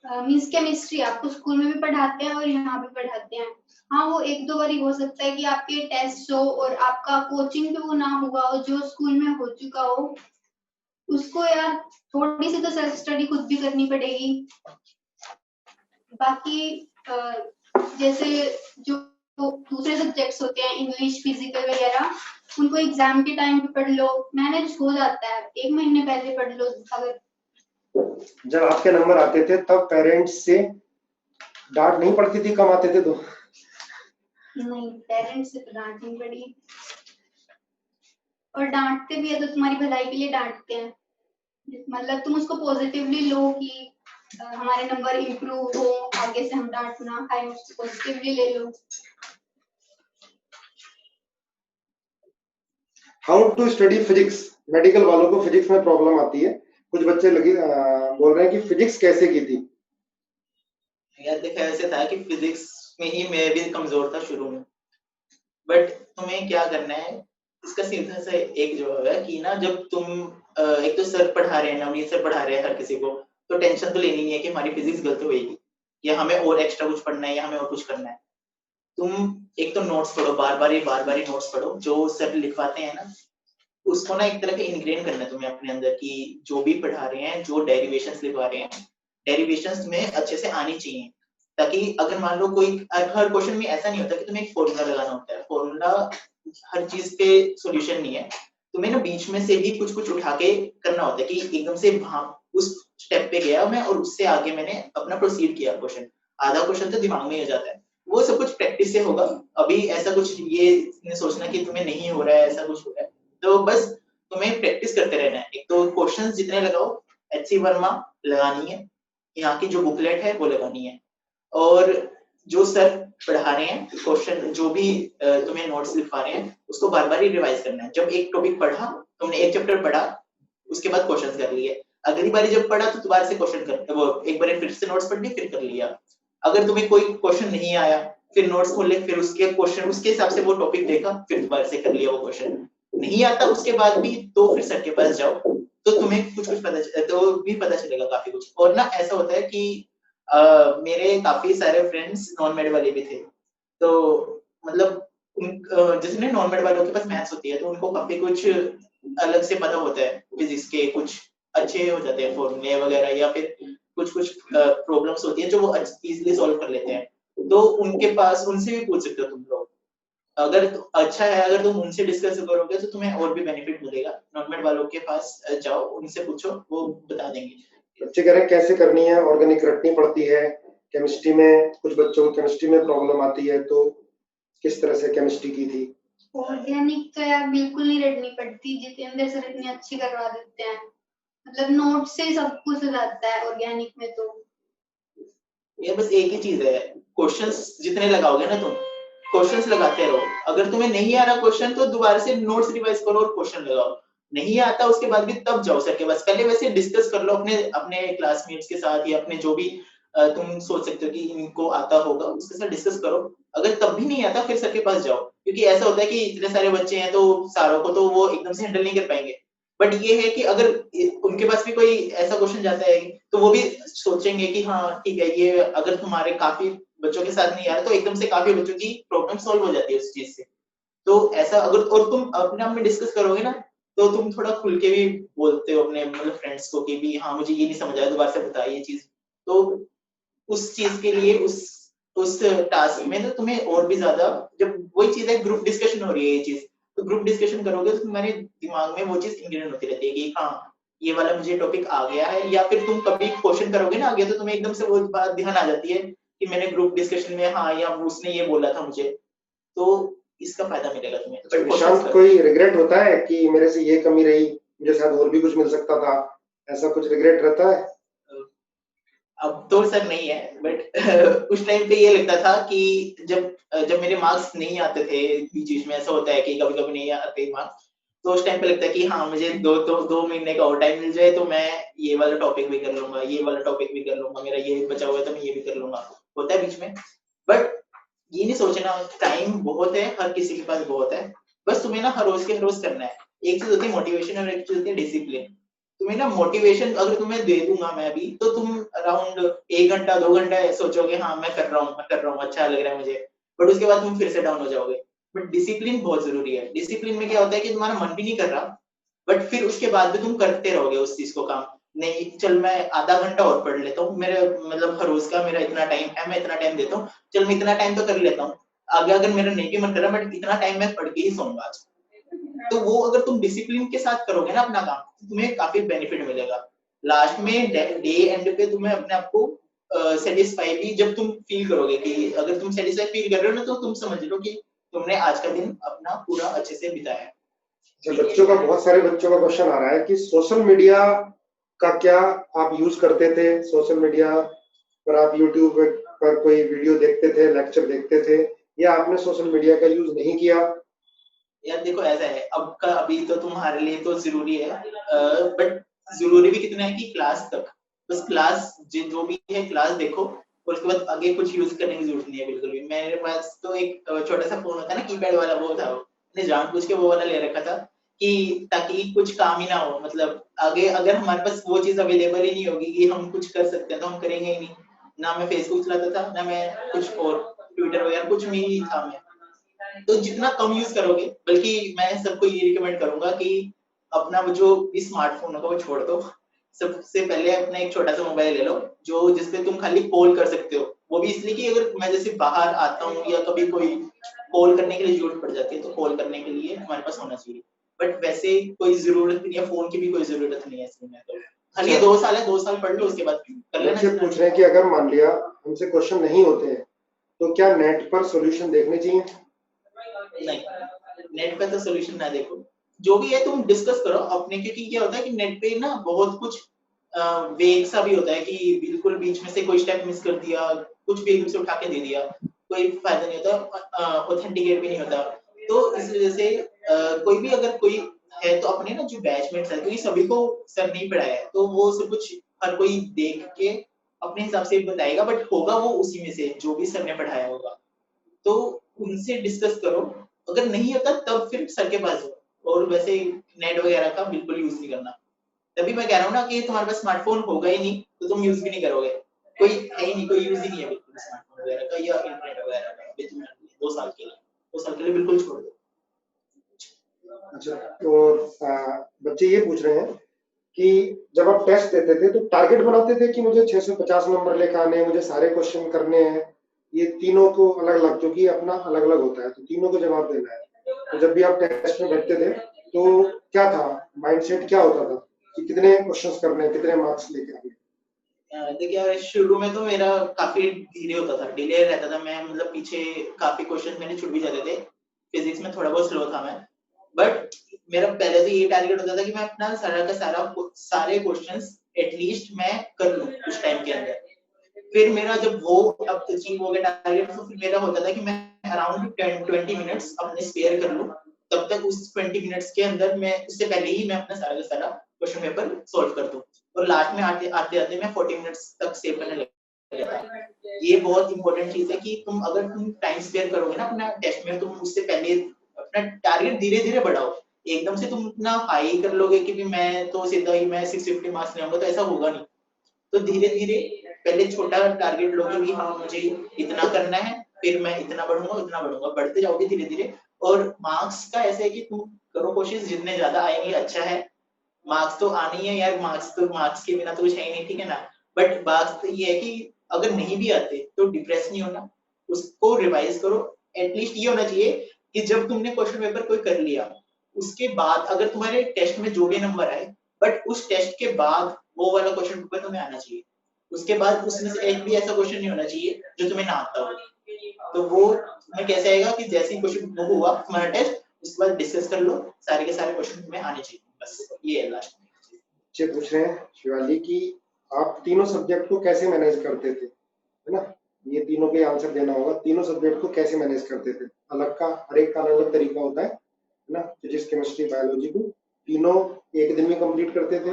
मीन्स केमिस्ट्री आपको स्कूल में भी पढ़ाते हैं और यहाँ भी पढ़ाते हैं। हाँ, वो एक दो बारी हो सकता है कि आपके टेस्ट हो और आपका कोचिंग पे वो ना हुआ हो, जो स्कूल में हो चुका हो उसको यार थोड़ी सी तो सेल्फ स्टडी खुद भी करनी पड़ेगी। बाकी जैसे जो दूसरे सब्जेक्ट्स होते हैं इंग्लिश फिजिकल वगैरह, उनको एग्जाम के टाइम पे पढ़ लो, मैनेज हो जाता है, 1 महीने पहले पढ़ लो। अगर जब आपके नंबर आते थे तब पेरेंट्स से डांट नहीं पड़ती थी, कम आते थे तो? नहीं, पेरेंट्स से तो डांट नहीं पड़ी, और डांटते भी है तो तुम्हारी भलाई के लिए डांटते हैं। मतलब तुम उसको पॉजिटिवली लो कि हमारे नंबर इम्प्रूव हो, आगे से हम डांट ना खाए, उसको पॉजिटिवली ले लो। How to study physics? Medical वालों को फिजिक्स में प्रॉब्लम आती है, कुछ बच्चे बोल रहे हैं कि फिजिक्स कैसे की थी? यार देखा ऐसे था कि फिजिक्स में ही मैं भी कमजोर था शुरू में, बट तुम्हें क्या करना है इसका सीधा सा एक जवाब है कि ना, जब तुम एक तो सर पढ़ा रहे हैं, नवनीत सर पढ़ा रहे हैं हर किसी को, तो टेंशन तो लेनी नहीं है कि हमारी फिजिक्स गलत होगी या हमें और एक्स्ट्रा कुछ पढ़ना है या हमें और कुछ करना है। तुम एक तो नोट्स पढ़ो, बार बार ही नोट्स पढ़ो जो सर लिखवाते हैं ना, उसको ना एक तरह का इनग्रेन करना है तुम्हें अपने अंदर कि जो भी पढ़ा रहे हैं, जो डेरिवेशंस लिखवा रहे हैं, डेरिवेशंस में अच्छे से आनी चाहिए, ताकि अगर मान लो कोई हर क्वेश्चन में ऐसा नहीं होता कि तुम्हें एक फॉर्मूला लगाना होता है, फॉर्मूला हर चीज के सॉल्यूशन नहीं है, तुम्हें ना बीच में से भी कुछ कुछ उठा के करना होता है कि एकदम से वहां उस स्टेप पे गया मैं और उससे आगे मैंने अपना प्रोसीड किया क्वेश्चन, आधा क्वेश्चन तो दिमाग में ही हो जाता है। वो सब कुछ प्रैक्टिस से होगा। अभी ऐसा कुछ ये सोचना कि तुम्हें नहीं हो रहा है, ऐसा कुछ हो रहा है, तो बस तुम्हें प्रैक्टिस करते रहना है। एक तो क्वेश्चंस जितने लगाओ, एचसी वर्मा लगानी है, यहाँ की जो बुकलेट है वो लगानी है, और जो सर पढ़ा रहे हैं क्वेश्चन, जो भी तुम्हें नोट्स लिखवा रहे हैं, उसको बार बार ही रिवाइज करना है। जब एक टॉपिक पढ़ा, तुमने एक चैप्टर पढ़ा, उसके बाद क्वेश्चंस कर लिए, अगली बार जब पढ़ा तो दोबारा से क्वेश्चन कर, वो एक बार फिर से नोट्स पढ़ लिए, फिर कर लिया। अगर तुम्हें कोई क्वेश्चन नहीं आया, फिर नोट्स खोल ले, फिर उसके क्वेश्चन उसके हिसाब से वो टॉपिक देखा, फिर दोबारा से कर लिया वो क्वेश्चन। नहीं आता उसके बाद भी तो फिर सर के पास जाओ, तो तुम्हें कुछ कुछ पता चलेगा काफी कुछ। और ना ऐसा होता है कि मेरे काफी सारे फ्रेंड्स नॉन मेड वाले भी थे, तो मतलब जैसे नॉन मेड वालों के पास मैथ्स होती है तो उनको काफी कुछ अलग से पता होता है, फिजिक्स के कुछ अच्छे हो जाते हैं फॉर्मूले वगैरह, या फिर कुछ कुछ प्रॉब्लम्स होती है जो वो इजीली सॉल्व कर लेते हैं, तो उनके पास उनसे भी पूछ सकते हो तुम लोग। अगर अच्छा है, अगर तुम उनसे डिस्कस करोगे तो तुम्हें और भी बेनिफिट मिलेगा। नॉन मेड वालों के पास जाओ, उनसे पूछो, वो बता देंगे। बच्चे कह रहे हैं कैसे करनी है, ऑर्गेनिक रटनी पड़ती है केमिस्ट्री में, कुछ बच्चों को केमिस्ट्री में प्रॉब्लम आती है, तो किस तरह से केमिस्ट्री की थी? ऑर्गेनिक तो यार बिल्कुल नहीं रटनी पड़ती, जितेंद्र सर इतनी अच्छी करवा देते हैं, मतलब नोट से ही सब कुछ हो जाता है ऑर्गेनिक में। तो ये बस एक ही चीज है, क्वेश्चंस जितने लगाओगे ना तुम, क्वेश्चंस लगाते रहो। अगर तुम्हें नहीं आ रहा क्वेश्चन तो दोबारा से नोट्स रिवाइज करो और क्वेश्चन लगाओ। नहीं आता उसके बाद भी तब जाओ सर के पास, पहले वैसे डिस्कस कर लो अपने अपने क्लासमेट्स के साथ या अपने जो भी तुम सोच सकते हो कि इनको आता होगा, उसके साथ डिस्कस करो। अगर तब भी नहीं आता फिर सर के पास जाओ, क्योंकि ऐसा होता है कि इतने सारे बच्चे हैं तो सारों को तो वो एकदम से हैंडल नहीं कर पाएंगे। बट ये है कि अगर उनके पास भी कोई ऐसा क्वेश्चन जाता है तो वो भी सोचेंगे कि हाँ ठीक है, ये अगर तुम्हारे काफी बच्चों के साथ नहीं आ रहा तो एकदम से काफी बच्चों की प्रॉब्लम सॉल्व हो जाती है उस चीज से। तो ऐसा अगर और तुम अपने आप में डिस्कस करोगे ना, तो तुम थोड़ा खुल के भी बोलते हो अपने मतलब फ्रेंड्स को कि भी हाँ मुझे ये नहीं समझ आया, दोबारा से बता ये चीज। तो उस चीज के लिए उस टास्क में तो तुम्हें और भी ज्यादा, जब वही चीज है ग्रुप डिस्कशन हो रही है ये चीज, तो ग्रुप डिस्कशन करोगे तो तुम्हारे दिमाग में वो चीज इंग्रेन होती रहती है कि हाँ ये वाला मुझे टॉपिक आ गया है। या फिर तुम कभी क्वेश्चन करोगे ना आगे, तो तुम्हें एकदम से वो बात ध्यान आ जाती है कि मैंने ग्रुप डिस्कशन में हाँ या उसने ये बोला था मुझे, तो इसका फायदा मिलेगा तुम्हें। तो निशांत, कोई रिग्रेट होता है कि मेरे से ये कमी रही, मुझे शायद और भी कुछ मिल सकता था, ऐसा कुछ रिग्रेट रहता है? अब तो सर नहीं है, बट उस टाइम पे ये लगता था कि जब जब मेरे मार्क्स नहीं आते थे, बीच में ऐसा होता है कि कभी कभी नहीं आते मार्क्स, तो उस टाइम पे लगता है कि हाँ मुझे दो महीने का और टाइम मिल जाए तो मैं ये वाला टॉपिक भी कर लूंगा, ये वाला टॉपिक भी कर लूंगा, मेरा ये बचा हुआ है तो मैं ये भी कर लूंगा, होता है बीच में। बट ये नहीं सोचना, टाइम बहुत है, हर किसी के पास बहुत है, बस तुम्हें ना हर रोज के हर रोज करना है। एक चीज होती है मोटिवेशन और एक चीज होती है डिसिप्लिन। तुम्हें ना मोटिवेशन अगर तुम्हें दे दूंगा मैं भी, तो तुम अराउंड 1 घंटा 2 घंटा सोचोगे हाँ मैं कर रहा हूँ, अच्छा लग रहा है मुझे, बट उसके बाद तुम फिर से डाउन हो जाओगे। बट डिसिप्लिन बहुत जरूरी है। डिसिप्लिन में क्या होता है कि तुम्हारा मन भी नहीं कर रहा, बट फिर उसके बाद भी तुम करते रहोगे उस चीज को काम। नहीं चल मैं आधा घंटा और पढ़ लेता हूँ, मेरे मतलब हर रोज का मेरा इतना टाइम है, मैं इतना टाइम देता हूँ, चल मैं इतना टाइम तो कर लेता हूँ, आगे अगर मेरा नहीं भी मन कर रहा बट इतना टाइम मैं पढ़ के ही सोऊंगा आज। तो वो अगर तुम डिसिप्लिन के साथ करोगे ना अपना काम, तो तुम्हें काफी बेनिफिट मिलेगा। लास्ट में डे एंड पे तुम्हें अपने आप को सेटिस्फाई भी जब तुम फील करोगे, कि अगर तुम सेटिस्फाई फील कर रहे हो ना, तो तुम समझ लो कि तुमने आज का दिन अपना पूरा अच्छे से बिताया है। बच्चों का, बहुत सारे बच्चों का क्वेश्चन आ रहा है कि सोशल मीडिया का क्या आप यूज करते थे? सोशल मीडिया पर आप यूट्यूब पर कोई वीडियो देखते थे, लेक्चर देखते थे, या आपने सोशल मीडिया का यूज नहीं किया? यार देखो ऐसा है, अभी तो तुम्हारे लिए तो जरूरी है, बट जरूरी भी कितना है कि क्लास तक, बस क्लास जो भी है क्लास देखो, और उसके बाद आगे कुछ यूज करने की जरूरत नहीं है बिल्कुल भी। मेरे पास तो एक छोटा सा फोन होता है ना, कीपैड वाला, वो था, मैंने जानबूझ के वो वाला ले रखा था कि ताकि कुछ काम ही ना हो, मतलब आगे अगर हमारे पास वो चीज अवेलेबल ही नहीं होगी कि हम कुछ कर सकते हैं, तो हम करेंगे ही नहीं। ना मैं फेसबुक चलाता था, ना मैं कुछ और ट्विटर वगैरह कुछ भी नहीं था मैं। तो जितना कम यूज करोगे, बल्कि मैं सबको ये रिकमेंड करूंगा कि अपना वो जो स्मार्टफोन होगा वो छोड़ दो। सबसे पहले अपना एक छोटा सा मोबाइल ले लो, जो जिसपे तुम खाली कॉल कर सकते हो, वो भी इसलिए कि अगर मैं जैसे बाहर आता हूँ या कभी कोई कॉल करने के लिए जरूरत पड़ जाती है, तो कॉल करने के लिए हमारे पास होना चाहिए। बट वैसे कोई जरूरत नहीं है, फोन की भी कोई जरूरत नहीं है इसमें। तो खाली 2 साल है, 2 साल पढ़ लो, उसके बाद कर लेना। बच्चे पूछ रहे हैं कि अगर मान लिया हमसे क्वेश्चन नहीं होते हैं, तो क्या नेट पर सॉल्यूशन देखने चाहिए? नहीं, नेट पे तो सोल्यूशन ना देखो, जो भी है तुम डिस्कस करो अपने, क्योंकि क्या होता है कि नेट पे ना बहुत कुछ वेग सा भी होता है कि बिल्कुल बीच में से कोई स्टेप मिस कर दिया, कुछ भी एकदम से उठा के दे दिया, कोई फायदा नहीं होता, ऑथेंटिकेट भी नहीं होता। तो इस वजह से कोई भी अगर कोई है तो अपने ना जो बैचमेट्स है, क्योंकि सभी को सर नहीं पढ़ाया है, तो वो सब कुछ हर कोई देख के अपने हिसाब से बताएगा, बट होगा वो उसी में से जो भी सर ने पढ़ाया होगा। तो उनसे डिस्कस करो, अगर नहीं होता तब फिर सर के पास जाओ। और वैसे नेट वगैरह का बिल्कुल यूज नहीं करना। तभी मैं कह रहा हूँ ना कि तुम्हारे पास स्मार्टफोन होगा ही नहीं, तो तुम यूज भी नहीं करोगे। कोई है ही नहीं, कोई यूज ही नहीं है बिल्कुल स्मार्टफोन वगैरह का या इंटरनेट वगैरह का। अभी तुम 2 साल के लिए, 2 साल के लिए बिल्कुल छोड़ दो। अच्छा, तो बच्चे ये पूछ रहे हैं कि जब आप टेस्ट देते थे तो टारगेट बनाते थे कि मुझे 650 नंबर लेकर आने हैं, मुझे सारे क्वेश्चन करने हैं, ये तीनों को अलग अलग, क्योंकि अपना अलग अलग होता है, तो तीनों को जवाब देना है। तो जब भी आप टेस्ट में बैठते थे तो क्या था, माइंडसेट क्या होता था कि कितने क्वेश्चंस करने हैं, कितने मार्क्स लेके आने? देखिए यार, शुरू में तो मेरा काफी धीरे होता था, डिले रहता था। मैं मतलब पीछे काफी क्वेश्चन मेरे छूट भी जाते थे। फिजिक्स में थोड़ा बहुत स्लो था मैं, बट मेरा पहले तो ये टारगेट होता था कि मैं अपना सारा का सारे क्वेश्चंस एटलीस्ट मैं कर लूं कुछ टाइम के अंदर। फिर मेरा जब वो अब अचीव हो गया टारगेट, तो फिर मेरा होता था कि मैं अराउंड 10-20 मिनट्स अपने स्पेयर कर लूं। तब तक उस 20 मिनट्स के अंदर मैं, उससे पहले ही मैं अपना सारा का सारा क्वेश्चन पेपर सॉल्व कर दूं, और लास्ट में आते आते मैं 40 मिनट्स तक सेव करने लग गया। ये बहुत इंपॉर्टेंट चीज है कि अगर तुम टाइम स्पेयर करोगे ना अपना टेस्ट में, तुम उससे पहले अपना टारगेट धीरे धीरे बढ़ाओ। एकदम से तुम इतना हाई कर लोगे कि मैं तो सीधा ही मैं 650 मार्क्स ले आऊंगा, तो ऐसा होगा नहीं। तो धीरे धीरे पहले छोटा टारगेट लोगे कि हाँ मुझे इतना करना है, फिर मैं इतना बढ़ूंगा, बढ़ते जाओगे धीरे धीरे। और मार्क्स का ऐसे है कि तुम करो कोशिश, जितने ज्यादा आएंगे अच्छा है। मार्क्स तो आने ही है यार, मार्क्स के बिना तो कुछ है ही नहीं, ठीक है ना। बट बात तो ये है कि अगर नहीं भी आते तो डिप्रेस नहीं होना, उसको रिवाइज करो। एटलीस्ट ये होना चाहिए कि जब तुमने क्वेश्चन पेपर कोई कर लिया, उसके बाद अगर तुम्हारे टेस्ट में जो भी नंबर आए, बट उस टेस्ट के बाद वो वाला क्वेश्चन पेपर तुम्हें आना चाहिए। उसके बाद उसमें से एक भी ऐसा क्वेश्चन नहीं होना चाहिए जो तुम्हें ना आता हो। तो वो तुम्हें कैसे आएगा कि जैसे ही क्वेश्चन वो हुआ तुम्हारा टेस्ट, उसके बाद डिस्कस कर लो, सारे के सारे क्वेश्चन तुम्हें आने चाहिए। बस ये है लास्ट में। बच्चे पूछ रहे हैं शिवाली कि आप तीनों सब्जेक्ट को कैसे मैनेज करते थे, है ना? ये तीनों के आंसर देना होगा। तीनों सब्जेक्ट को कैसे मैनेज करते थे? अलग का, हर एक का अलग अलग तरीका होता है ना? फिजिक्स, केमिस्ट्री, बायोलॉजी को तीनों एक दिन में कंप्लीट करते थे,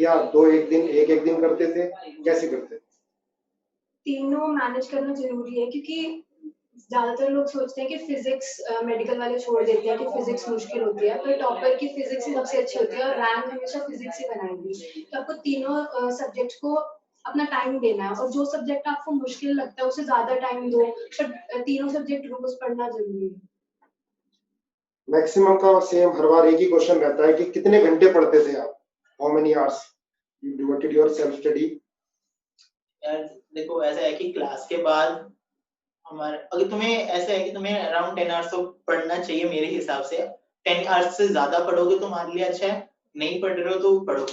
या दो एक दिन करते थे, कैसे करते थे? तीनों मैनेज करना जरूरी है, क्योंकि ज्यादातर लोग सोचते हैं कि फिजिक्स मेडिकल वाले छोड़ देते हैं कि फिजिक्स मुश्किल होती है, पर टॉपर की फिजिक्स ही सबसे अच्छी होती है और रैंक हमेशा फिजिक्स ही बनाएगी। तो आपको तीनों सब्जेक्ट को अपना टाइम देना है, और जो सब्जेक्ट आपको मुश्किल लगता है उसे ज्यादा टाइम दो, पर तीनों सब्जेक्ट रोज पढ़ना जरूरी है। मैक्सिमम का सेम हर बार एक ही क्वेश्चन रहता है कि कितने घंटे पढ़ते थे आप, how many hours you devoted your self study? यार देखो ऐसा है कि क्लास के बाद हमारे, अगर तुम्हें ऐसा है कि तुम्हें अराउंड 10 आवर्स तो पढ़ना चाहिए मेरे हिसाब से। 10 आवर्स से ज्यादा पढ़ोगे तो हमारे लिए अच्छा है, नहीं पढ़ रहे हो तो पढ़ो।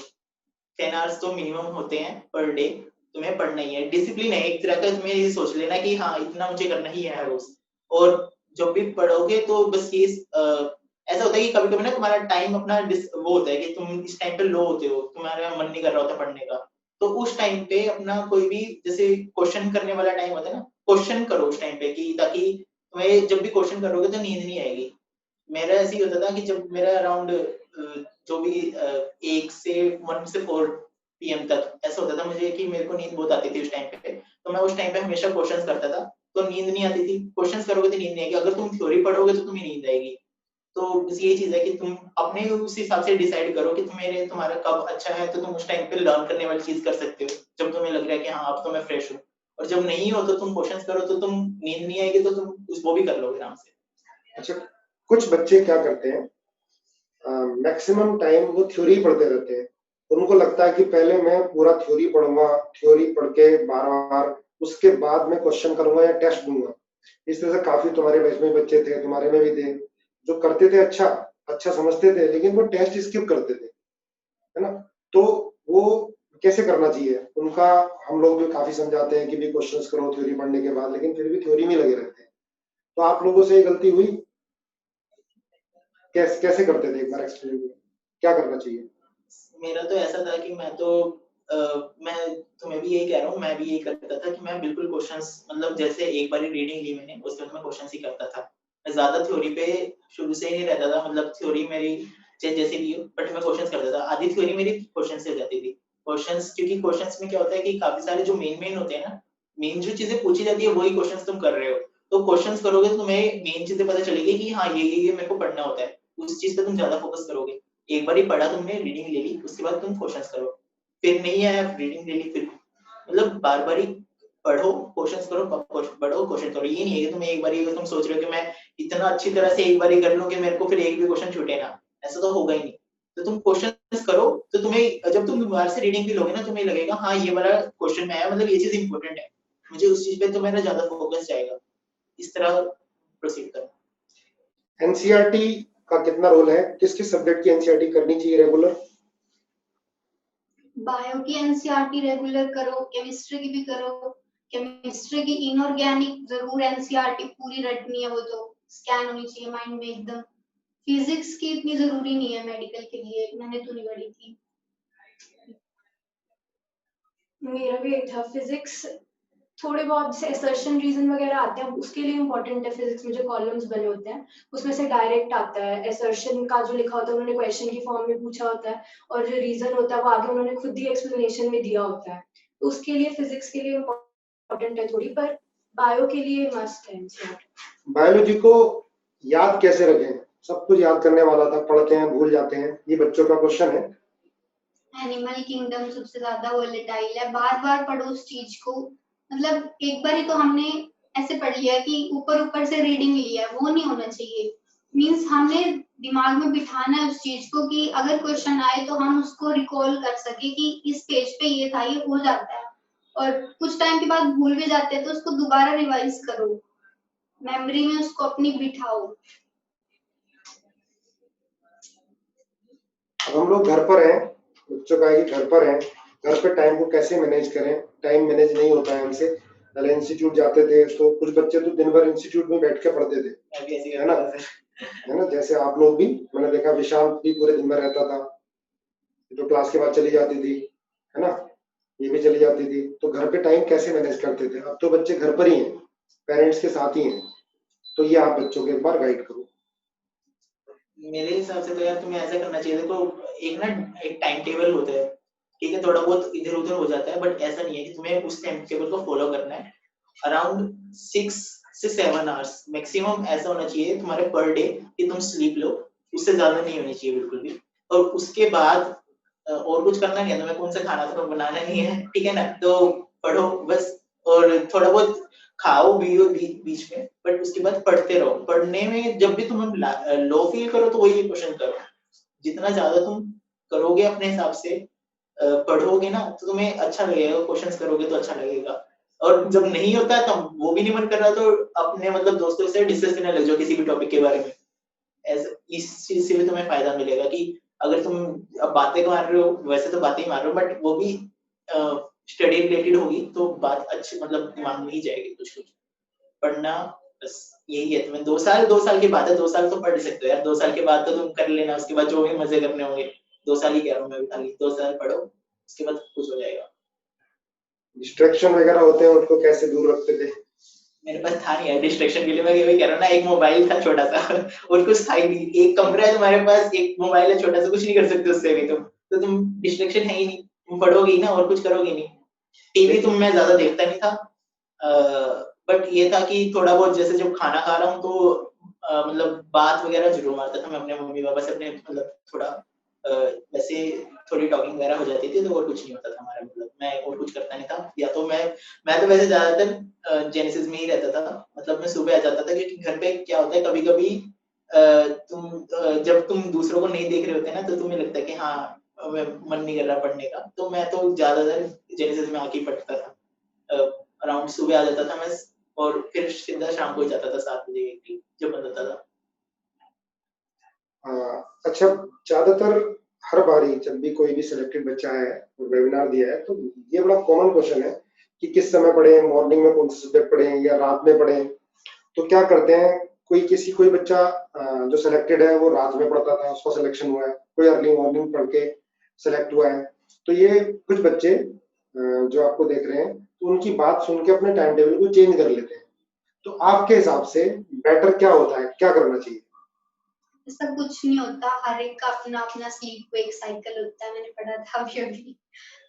10 आवर्स तो मिनिमम होते हैं पर डे, तुम्हें पढ़ना ही है। डिसिप्लिन है एक तरह का, तुम्हें ये सोच लेना कि हाँ इतना मुझे करना ही है हर रोज। और जब भी पढ़ोगे तो बस ये ऐसा होता है कि कभी कभी ना तुम्हारा टाइम अपना वो होता है कि तुम इस टाइम पे लो होते हो, तुम्हारा मन नहीं कर रहा होता पढ़ने का, तो उस टाइम पे अपना कोई भी जैसे क्वेश्चन करने वाला टाइम होता है ना, क्वेश्चन करो उस टाइम पे, कि ताकि तुम्हें जब भी क्वेश्चन करोगे तो नींद नहीं आएगी। मेरा ऐसे ही होता था कि जब मेरा अराउंड जो भी 1 से 1 से 4 PM तक ऐसा होता था मुझे कि मेरे को नींद बहुत आती थी उस टाइम पे, तो मैं उस टाइम पे हमेशा क्वेश्चंस करता था, तो नींद नहीं आती थी। क्वेश्चंस करोगे तो नींद नहीं आएगी, अगर तुम थ्योरी पढ़ोगे तो तुम्हें नींद आएगी। तो बस यही चीज है कि तुम अपने उस हिसाब से डिसाइड करो कि तुम्हारा कब अच्छा है, तो तुम उस टाइम पे लर्न करने वाली चीज कर सकते हो, जब तुम्हें लग रहा है कि हाँ अब तो मैं फ्रेश हूँ। और जब नहीं हो तो तुम क्वेश्चंस करो, तो तुम नींद नहीं आएगी तो तुम वो भी कर लोगे आराम से। अच्छा, कुछ बच्चे क्या करते हैं, मैक्सिमम टाइम वो थ्योरी पढ़ते रहते हैं। उनको लगता है कि पहले मैं पूरा थ्योरी पढ़ूंगा, थ्योरी पढ़ के बार बार, उसके बाद मैं क्वेश्चन करूंगा या टेस्ट दूंगा। इस तरह से काफी तुम्हारे बैच में बच्चे थे, तुम्हारे में भी थे, जो करते थे, अच्छा अच्छा समझते थे, लेकिन वो टेस्ट स्किप करते थे, है ना? तो वो कैसे करना चाहिए उनका? हम लोग भी काफी समझाते हैं कि भी क्वेश्चंस करो थ्योरी पढ़ने के बाद, लेकिन फिर भी थ्योरी में लगे रहते हैं। तो आप लोगों से ये गलती हुई? कैसे कैसे करते थे, एक बार एक्सप्लेन करो, क्या करना चाहिए? मेरा तो ऐसा था कि मैं तुम्हें भी यही कह रहा हूँ, मैं भी यही करता था कि मैं बिल्कुल क्वेश्चंस, मतलब जैसे एक बारी रीडिंग ली मैंने उसके बाद मैं क्वेश्चंस ही करता था। मैं ज्यादा थ्योरी पे शुरू से ही नहीं रहता था, मतलब थ्योरी मेरी चाहे जैसे भी हो बट मैं क्वेश्चंस करता था। आधी थ्योरी मेरी क्वेश्चन से हो जाती थी। क्वेश्चंस, क्योंकि क्वेश्चंस में क्या होता है कि काफी सारे जो मेन होते हैं ना, मेन जो चीजें पूछी जाती है वही क्वेश्चंस तुम कर रहे हो। तो क्वेश्चंस करोगे तो तुम्हें मेन चीजें पता चलेगी कि हाँ ये मेरे को पढ़ना होता है, उस चीज पे तुम ज्यादा फोकस करोगे। एक बार ही पढ़ा तुमने, रीडिंग ले ली, उसके बाद तुम क्वेश्चंस करो। फिर नहीं आया, रीडिंग ले ली, फिर मतलब बार-बार ही पढ़ो, क्वेश्चंस करो, पढ़ो, क्वेश्चन करो। ये नहीं है कि तुम एक बार ही, अगर तुम सोच रहे हो कि मैं इतना अच्छी तरह से एक बार ही कर लूँ कि मेरे को फिर एक भी क्वेश्चन छूटे ना, ऐसा तो होगा ही नहीं। तो तुम क्वेश्चंस करो, तो तुम्हें जब तुम दोबारा से रीडिंग भी लोगे ना, तुम्हें लगेगा हाँ ये वाला क्वेश्चन में आया, मतलब ये चीज इंपॉर्टेंट है, मुझे उस चीज पे तो मेरा ज्यादा फोकस जाएगा। इस तरह प्रोसीड करो। एनसीईआरटी का कितना रोल है? किस किस सब्जेक्ट की एनसीईआरटी करनी चाहिए रेगुलर? बायो की एनसीईआरटी रेगुलर करो, केमिस्ट्री की भी करो। केमिस्ट्री की इनऑर्गेनिक जरूर एनसीईआरटी पूरी रटनी है, वो तो स्कैन होनी चाहिए माइंड में एकदम। फिजिक्स की इतनी जरूरी नहीं है मेडिकल के लिए, मैंने तो नहीं पढ़ी थी। मेरा भी एक था फिजिक्स, थोड़े बहुत से असर्शन रीजन वगैरह आते हैं, उसके लिए इम्पोर्टेंट है फिजिक्स में, जो कॉलम्स बने होते हैं उसमें से डायरेक्ट आता है असर्शन का जो लिखा होता है, उन्होंने क्वेश्चन की फॉर्म में पूछा होता है, और जो रीजन होता है वो आगे उन्होंने खुद ही एक्सप्लेनेशन में दिया होता है। तो उसके लिए फिजिक्स के लिए इम्पोर्टेंट है थोड़ी, पर बायो के लिए मस्ट है एनसीईआरटी। बायोलॉजी को याद कैसे रखें? सब कुछ याद करने वाला था, पढ़ते हैं भूल जाते हैं, ये बच्चों का क्वेश्चन है। एनिमल किंगडम सबसे ज्यादा वोलेटाइल है, बार बार पढ़ो उस चीज को। मतलब एक बार ही तो हमने ऐसे पढ़ लिया कि ऊपर ऊपर से रीडिंग लिया है, वो नहीं होना चाहिए। मींस हमने दिमाग में बिठाना है उस चीज को कि अगर क्वेश्चन आए तो हम उसको रिकॉल कर सके कि इस पेज पे ये था, ये हो जाता है। और कुछ टाइम के बाद भूल भी जाते हैं तो उसको दोबारा रिवाइज करो, मेमोरी में उसको अपनी बिठाओ। अब हम लोग घर पर हैं, बच्चों का है कि घर पर हैं, घर पे टाइम को कैसे मैनेज करें? टाइम मैनेज नहीं होता है हमसे। पहले इंस्टीट्यूट जाते थे तो कुछ बच्चे तो दिन भर इंस्टीट्यूट में बैठ के पढ़ते थे, है ना? है ना? जैसे आप लोग भी, मैंने देखा विशाल भी पूरे दिन भर रहता था, जो क्लास के बाद चली जाती थी, है ना? ये भी चली जाती थी। तो घर पे टाइम कैसे मैनेज करते थे? अब तो बच्चे घर पर ही हैं, पेरेंट्स के साथ ही हैं, तो ये आप बच्चों को एक बार गाइड करो। मेरे हिसाब से तो यार तुम्हें ऐसा करना चाहिए, देखो एक ना एक टाइम टेबल होता है, ठीक है, थोड़ा बहुत इधर उधर हो जाता है, बट ऐसा नहीं है कि तुम्हें उस टाइम टेबल को फॉलो करना है। अराउंड 6 से 7 आवर्स मैक्सिमम ऐसा होना चाहिए तुम्हारे पर डे कि तुम स्लीप लो, उससे ज्यादा नहीं होनी चाहिए बिल्कुल भी। और उसके बाद और कुछ करना नहीं है, तुम्हें कौन सा खाना तो बनाना नहीं है, ठीक है ना, तो पढ़ो बस। और थोड़ा बहुत खाओ पियो बीच में, बट उसके बाद पढ़ते रहो। पढ़ने में जब भी तुम्हें लो फील करो तो वही क्वेश्चन करो। जितना ज्यादा तुम करोगे अपने हिसाब से पढ़ोगे ना, तो तुम्हें अच्छा लगेगा, क्वेश्चंस करोगे तो अच्छा लगेगा। और जब नहीं होता है तो वो भी नहीं मन कर रहा तो अपने मतलब दोस्तों से डिस्कस करने लग जाओ किसी भी टॉपिक के बारे में। इस चीज से भी तुम्हें फायदा मिलेगा कि अगर तुम अब बातें मार रहे हो, वैसे तो बातें ही मार रहे हो, बट वो भी स्टडी रिलेटेड होगी तो बात अच्छी मतलब दिमाग में ही जाएगी। कुछ कुछ पढ़ना बस यही है। तुम्हें 2 साल की बात है, 2 साल तो पढ़ सकते हो यार, 2 साल के बाद तो तुम कर लेना, उसके बाद जो भी मजे करने होंगे। 2 साल ही कह रहा हूँ मैं भी, खाली 2 साल पढ़ो, उसके बाद कुछ हो जाएगा। डिस्ट्रैक्शन वगैरह होते हैं उनको कैसे दूर रखते थे? मेरे पास था नहीं यार डिस्ट्रैक्शन के लिए, मैं यही कह रहा हूँ ना, एक मोबाइल था छोटा सा और कुछ था ही नहीं। एक कमरा है तुम्हारे पास, एक मोबाइल है छोटा सा, कुछ नहीं कर सकते उससे भी तुम, तो तुम डिस्ट्रैक्शन है ही नहीं, तुम पढ़ोगे ही ना और कुछ करोगे नहीं। टीवी तुम मैं ज्यादा देखता नहीं था, बट ये था कि थोड़ा बहुत जैसे जब खाना खा रहा हूँ तो मतलब बात वगैरह जरूर मारता था मैं अपने मम्मी पापा से, अपने मतलब थोड़ा वैसे थोड़ी टॉकिंग वगैरह हो जाती थी, तो और कुछ नहीं होता था हमारा, मतलब मैं और कुछ करता नहीं था। या तो मैं तो वैसे ज्यादातर जेनेसिस में ही रहता था, मतलब मैं सुबह आ जाता था, क्योंकि घर पे क्या होता है कभी कभी जब तुम दूसरों को नहीं देख रहे होते ना, तो तुम्हें लगता है कि हाँ मन नहीं कर रहा पढ़ने का, तो मैं तो ज्यादातर जेनेसिस में आके पढ़ता था। अराउंड सुबह आ जाता था मैं, और फिर सीधा शाम को ही जाता था 7 बजे जब बंद होता था। अच्छा, ज्यादातर हर बारी जब भी कोई भी सिलेक्टेड बच्चा है और वेबिनार दिया है, तो ये बड़ा कॉमन क्वेश्चन है कि किस समय पढ़े, मॉर्निंग में कौन से सब्जेक्ट पढ़े या रात में पढ़े। तो क्या करते हैं, कोई बच्चा जो सिलेक्टेड है वो रात में पढ़ता था, उसका सिलेक्शन हुआ है, कोई अर्ली मॉर्निंग पढ़ के सिलेक्ट हुआ है। तो ये कुछ बच्चे जो आपको देख रहे हैं, तो उनकी बात सुन के अपने टाइम टेबल को चेंज कर लेते हैं। तो आपके हिसाब से बेटर क्या होता है, क्या करना चाहिए? ऐसा कुछ नहीं होता, हर एक का अपना अपना स्लीप वेक साइकिल होता है, मैंने पढ़ा था अभी।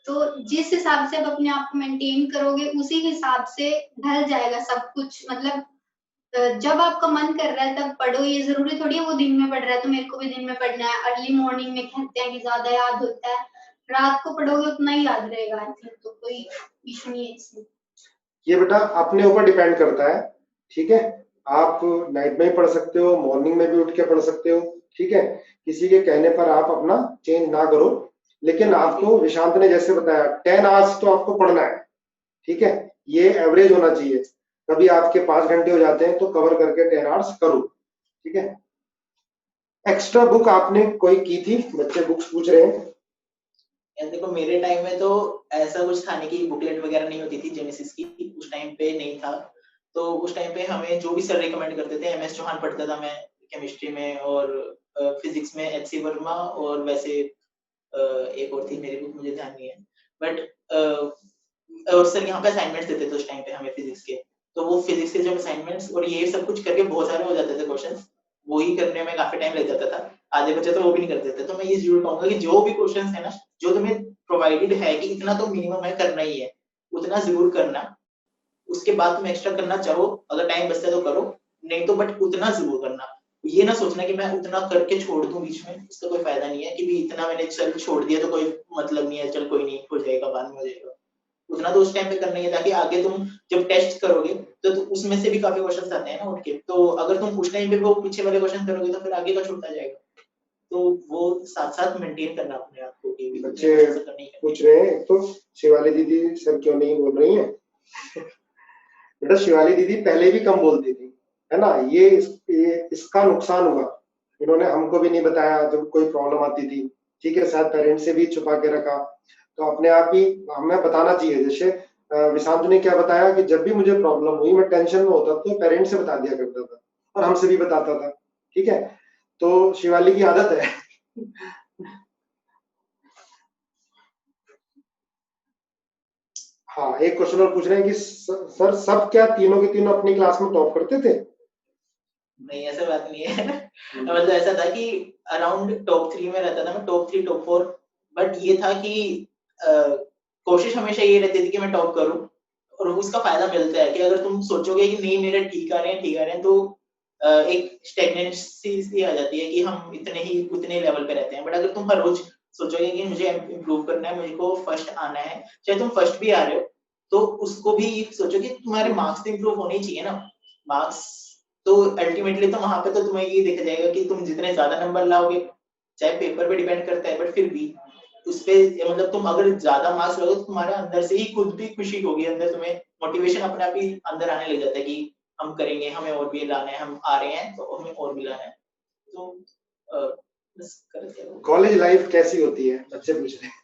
तो जिस हिसाब से आप अपने आप को मेंटेन करोगे उसी हिसाब से ढल जाएगा सब कुछ। मतलब जब आपका मन कर रहा है तब पढ़ो, ये जरूरी थोड़ी है वो दिन में पढ़ रहा है तो मेरे को भी दिन में पढ़ना है। अर्ली मॉर्निंग में कहते हैं कि ज्यादा याद होता है, रात को पढ़ोगे उतना ही याद रहेगा। आई थिंक तो कोई इशू नहीं है इसमें। ये बेटा अपने ऊपर डिपेंड करता है, ठीक है। आप नाइट में ही पढ़ सकते हो, मॉर्निंग में भी उठ के पढ़ सकते हो, ठीक है। किसी के कहने पर आप अपना चेंज ना करो, लेकिन आपको विशांत ने जैसे बताया 10 आवर्स तो आपको पढ़ना है, ठीक है। ये एवरेज होना चाहिए। कभी आपके 5 घंटे हो जाते हैं तो कवर करके 10 आवर्स करो, ठीक है। एक्स्ट्रा बुक आपने कोई की थी? बच्चे बुक्स पूछ रहे हैं। यार देखो मेरे टाइम में तो ऐसा कुछ था नहीं कि बुकलेट वगैरह नहीं होती थी जेनेसिस की, उस टाइम पे नहीं था। तो उस टाइम पे हमें जो भी सर रिकमेंड करते थे, एमएस चौहान पढ़ता था मैं केमिस्ट्री में, और फिजिक्स में एचसी वर्मा, और वैसे एक और थी मेरी बुक मुझे ध्यान नहीं है, बट और सर यहाँ पे असाइनमेंट्स देते थे उस टाइम पे हमें फिजिक्स के। तो वो फिजिक्स के जब असाइनमेंट्स और ये सब कुछ करके बहुत सारे हो जाते थे क्वेश्चंस, वो ही करने में काफी टाइम लग जाता था। आधे बच्चे तो वो भी नहीं करते थे। तो मैं ये जरूर कहूंगा कि जो भी क्वेश्चंस है ना, जो तुम्हें प्रोवाइडेड है कि इतना तो मिनिमम है करना ही है, उतना जरूर करना। उसके बाद तुम एक्स्ट्रा करना चाहो, अगर टाइम बचता है तो करो, नहीं तो बट उतना जरूर करना। ये ना सोचना कि मैं उतना करके छोड़ दूं बीच में, इसका कोई फायदा नहीं है कि भी इतना मैंने चल छोड़ दिया तो कोई मतलब नहीं है, चल कोई नहीं हो जाएगा बाद में हो जाएगा। उतना तो उस टाइम पे करना ही है, ताकि आगे तुम जब टेस्ट करोगे तो उसमें से भी काफी क्वेश्चंस आते हैं ना उठ के, तो अगर तुम उस टाइम पे वो पीछे वाले क्वेश्चन करोगे तो फिर आगे का छूटता जाएगा। तो वो साथ साथ मेंटेन करना अपने आप को कि बच्चे पूछ रहे हैं तो शिवाली दीदी सर क्यों नहीं बोल रही हैं? बेटा शिवाली दीदी पहले भी कम बोलती थी, है ना। ये इसका नुकसान हुआ, इन्होंने हमको भी नहीं बताया जब कोई प्रॉब्लम आती थी, ठीक है। शायद पेरेंट्स से भी छुपा के रखा, तो अपने आप ही हमें बताना चाहिए। जैसे विशांत ने क्या बताया कि जब भी मुझे प्रॉब्लम हुई, मैं टेंशन में होता तो पेरेंट्स से बता दिया करता था और हमसे भी बताता था, ठीक है। तो शिवाली की आदत है। हाँ, एक क्वेश्चन और पूछ रहे हैं कि सर सब क्या तीनों के तीनों अपनी क्लास में टॉप करते थे? नहीं ऐसा बात नहीं है मतलब ऐसा था कि अराउंड टॉप 3 में रहता था मैं, टॉप 3 टॉप 4। बट ये था कि कोशिश हमेशा ये रहती थी कि मैं टॉप करूं, और उसका फायदा मिलता है कि अगर तुम सोचोगे कि नहीं मेरा ठीक आ रहे हैं तो एक स्टेगनेंसी सी आ जाती है कि हम उतने लेवल पे रहते हैं। बट अगर तुम हर रोज सोचोगे कि मुझे इम्प्रूव करना है, मुझे को फर्स्ट आना है, चाहे तुम फर्स्ट भी आ रहे हो तो उसको भी सोचो कि तुम्हारे मार्क्स तो इम्प्रूव होने ही चाहिए ना। मार्क्स तो अल्टीमेटली तो वहां पे तो तुम्हें ये दिख जाएगा कि तुम जितने ज्यादा नंबर लाओगे, चाहे पेपर पे डिपेंड करता है बट फिर भी उस पे मतलब तुम अगर ज्यादा मार्क्स लोगे तो तुम्हारे अंदर से ही खुद भी खुशी होगी, अंदर तुम्हें मोटिवेशन अपने आप ही अंदर आने लग जाता है कि हम करेंगे, हमें और भी लाना है, हम आ रहे हैं तो हमें और भी लाना है। तो बस करते रहो। कॉलेज लाइफ कैसी होती है, बच्चे पूछ रहे हैं।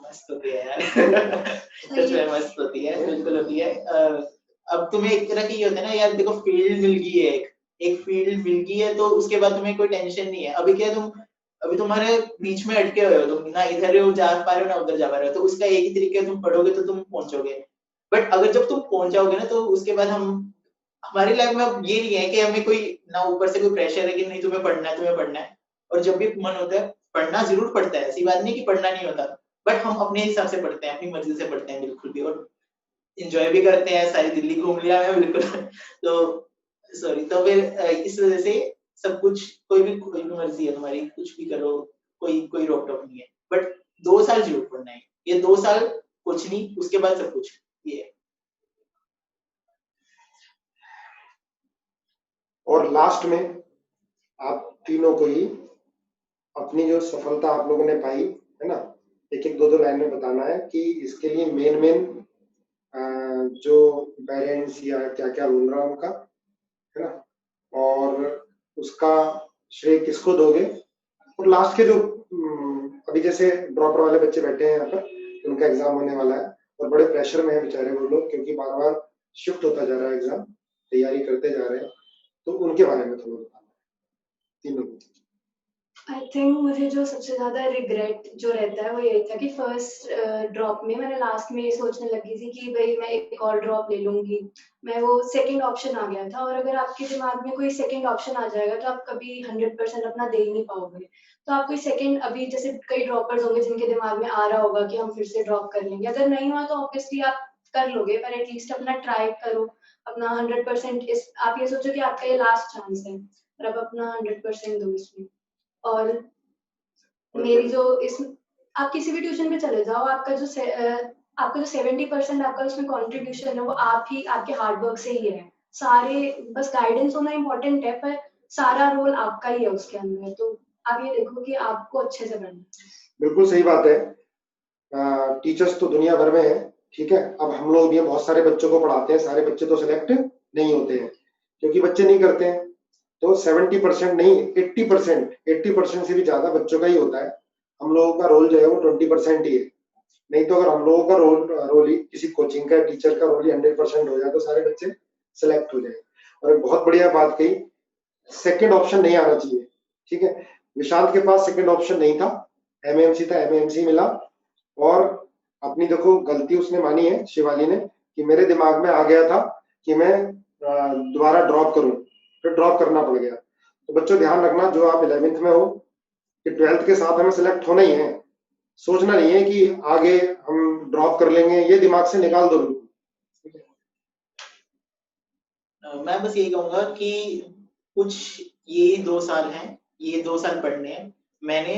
मस्त होती है यार सच में मस्त होती है, बिल्कुल होती है। अब तुम्हें एक तरह की ये होता है ना यार, देखो फील्ड मिल गई है, एक फील्ड मिल गई है तो उसके बाद तुम्हें कोई टेंशन नहीं है। अभी क्या अभी तुम्हारे बीच में अटके हुए हो, तुम ना इधर जा पा रहे हो ना उधर जा पा रहे हो, तो उसका एक ही तरीके तुम पढ़ोगे तो तुम पहुंचोगे। बट अगर जब तुम पहुंच जाओगे ना तो उसके बाद हमारी लाइफ में अब ये नहीं है कि हमें कोई ना ऊपर से कोई प्रेशर है कि नहीं तुम्हें पढ़ना है। और जब भी मन होता है पढ़ना जरूर पड़ता है, ऐसी बात नहीं कि पढ़ना नहीं होता, बट हम अपने हिसाब से पढ़ते हैं, अपनी मर्जी से पढ़ते हैं बिल्कुल भी, और एंजॉय भी करते हैं। सारी दिल्ली घूम लिया मैं बिल्कुल तो सॉरी, तो फिर इस वजह से सब कुछ कोई भी मर्जी है तुम्हारी, कुछ भी करो, कोई रोक टोक नहीं है। बट 2 साल जरूर पढ़ना है, ये 2 साल कुछ नहीं, उसके बाद सब कुछ ये है। और लास्ट में आप तीनों को ही अपनी जो सफलता आप लोगों ने पाई है ना, एक एक दो लाइन में बताना है कि इसके लिए मेन जो पेरेंट्स या क्या क्या बोल रहा है उनका, है ना, और उसका श्रेय किसको दोगे। और लास्ट के जो अभी जैसे ड्रॉपर वाले बच्चे बैठे हैं यहाँ पर, उनका एग्जाम होने वाला है और बड़े प्रेशर में है बेचारे वो लोग, क्योंकि बार बार शिफ्ट होता जा रहा है एग्जाम, तैयारी करते जा रहे हैं, तो उनके बारे में थोड़ा बताना है तीनों को। आई थिंक मुझे जो सबसे ज्यादा रिग्रेट जो रहता है वो यही था कि फर्स्ट ड्रॉप में मैंने लास्ट में ये सोचने लगी थी कि भाई मैं एक और ड्रॉप ले लूंगी, मैं वो सेकंड ऑप्शन आ गया था। और अगर आपके दिमाग में कोई सेकंड ऑप्शन आ जाएगा तो आप कभी 100% अपना दे ही नहीं पाओगे। तो आप कोई सेकंड, अभी जैसे कई ड्रॉपर्स होंगे जिनके दिमाग में आ रहा होगा कि हम फिर से ड्रॉप कर लेंगे, अगर नहीं हुआ तो ऑब्वियसली आप कर लोगे, पर एटलीस्ट अपना ट्राई करो, अपना 100%। इस आप ये सोचो कि आपका ये लास्ट चांस है और अब अपना 100% दो इसमें। और मेरी जो इस आप किसी भी ट्यूशन पे चले जाओ, आपका जो 70% आपका उसमें कंट्रीब्यूशन है वो आप ही आपके हार्ड वर्क से ही है। सारे बस गाइडेंस होना इम्पोर्टेंट है, पर सारा रोल आपका ही है उसके अंदर। तो आप ये देखो कि आपको अच्छे से करना। बिल्कुल सही बात है। टीचर्स तो दुनिया भर में है, ठीक है। अब हम लोग भी बहुत सारे बच्चों को पढ़ाते हैं, सारे बच्चे तो सिलेक्ट नहीं होते हैं क्योंकि बच्चे नहीं करते हैं। तो 70% नहीं, 80% से भी ज्यादा बच्चों का ही होता है। हम लोगों का रोल जो है वो 20% ही है। नहीं तो अगर हम लोगों का रोल ही किसी कोचिंग का टीचर का रोल ही 100% हो जाए तो सारे बच्चे सिलेक्ट हो जाए। और एक बहुत बढ़िया बात कही, सेकंड ऑप्शन नहीं आना चाहिए, ठीक है। विशांत के पास सेकंड ऑप्शन नहीं था, एमएमसी था, एमएमसी मिला। और अपनी देखो गलती उसने मानी है शिवाली ने, कि मेरे दिमाग में आ गया था कि मैं दोबारा ड्रॉप करूं, फिर ड्रॉप करना पड़ गया। तो बच्चों ध्यान रखना, जो आप 11th में हो कि 12th के साथ हमें सिलेक्ट होना ही है। सोचना नहीं है कि आगे हम ड्रॉप कर लेंगे, ये दिमाग से निकाल दो। मैं बस यही कहूंगा कि कुछ ये 2 साल हैं, ये 2 साल पढ़ने हैं। मैंने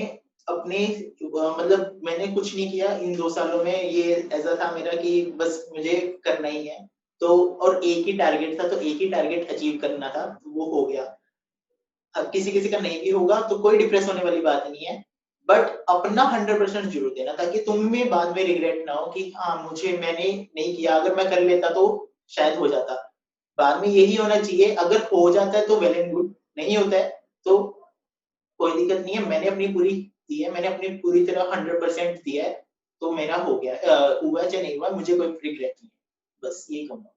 अपने मतलब मैंने कुछ नहीं किया इन 2 सालों में, ये ऐसा था मेरा कि बस मुझे करना ही है। तो और एक ही टारगेट था, तो एक ही टारगेट अचीव करना था, वो हो गया। अब किसी का नहीं भी होगा तो कोई डिप्रेस होने वाली बात नहीं है, बट अपना 100% जरूर देना, ताकि तुम में बाद में रिग्रेट ना हो कि हाँ मैंने नहीं किया, अगर मैं कर लेता तो शायद हो जाता। बाद में यही होना चाहिए, अगर हो जाता है तो वेल एंड गुड, नहीं होता है तो कोई दिक्कत नहीं है। मैंने अपनी पूरी दी है, मैंने अपनी पूरी तरह 100% दिया है, तो मेरा हो गया। हुआ चाहे नहीं हुआ, मुझे कोई रिग्रेट नहीं है, बस यही कहूंगा।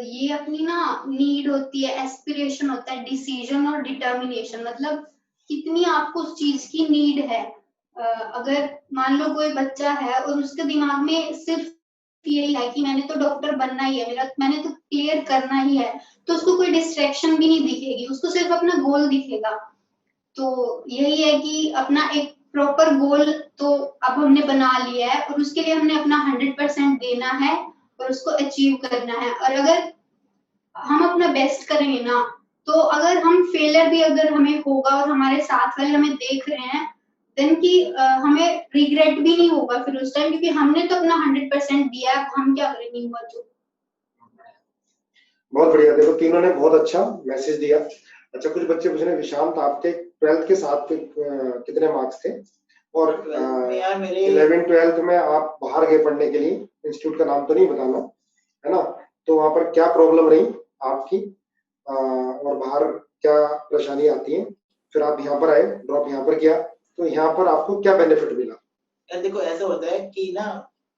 ये अपनी ना नीड होती है, एस्पिरेशन होता है, डिसीजन और डिटर्मिनेशन, मतलब कितनी आपको उस चीज की नीड है। अगर मान लो कोई बच्चा है और उसके दिमाग में सिर्फ यही है कि मैंने तो डॉक्टर बनना ही है, मैंने तो क्लियर करना ही है, तो उसको कोई डिस्ट्रैक्शन भी नहीं दिखेगी, उसको सिर्फ अपना गोल दिखेगा। तो यही है कि अपना एक प्रॉपर गोल तो अब हम हमने बना लिया है और उसके लिए हमने अपना 100% देना है और उसको अचीव करना है। और अगर हम अपना बेस्ट करेंगे ना, तो अगर हम फेलियर भी अगर हमें होगा और हमारे साथ वाले हमें देख रहे हैं, देन कि हमें रिग्रेट भी नहीं होगा फिर उस टाइम, क्योंकि हमने तो अपना 100% दिया है, हम क्या करें नहीं हुआ तो। बहुत बढ़िया, देखो तीनों ने बहुत अच्छा मैसेज दिया। अच्छा, कुछ बच्चे पूछ रहे हैं, विशांत आपके 12th के साथ कितने मार्क्स थे? और 11 12th में आप बाहर गए पढ़ने के लिए, इंस्टीट्यूट का नाम तो नहीं बताना है ना, तो वहां पर क्या प्रॉब्लम रही आपकी और बाहर क्या परेशानी आती है? फिर आप यहाँ पर आए, ड्रॉप यहाँ पर किया, तो यहाँ पर आपको क्या बेनिफिट मिला? यार देखो ऐसा होता है कि ना,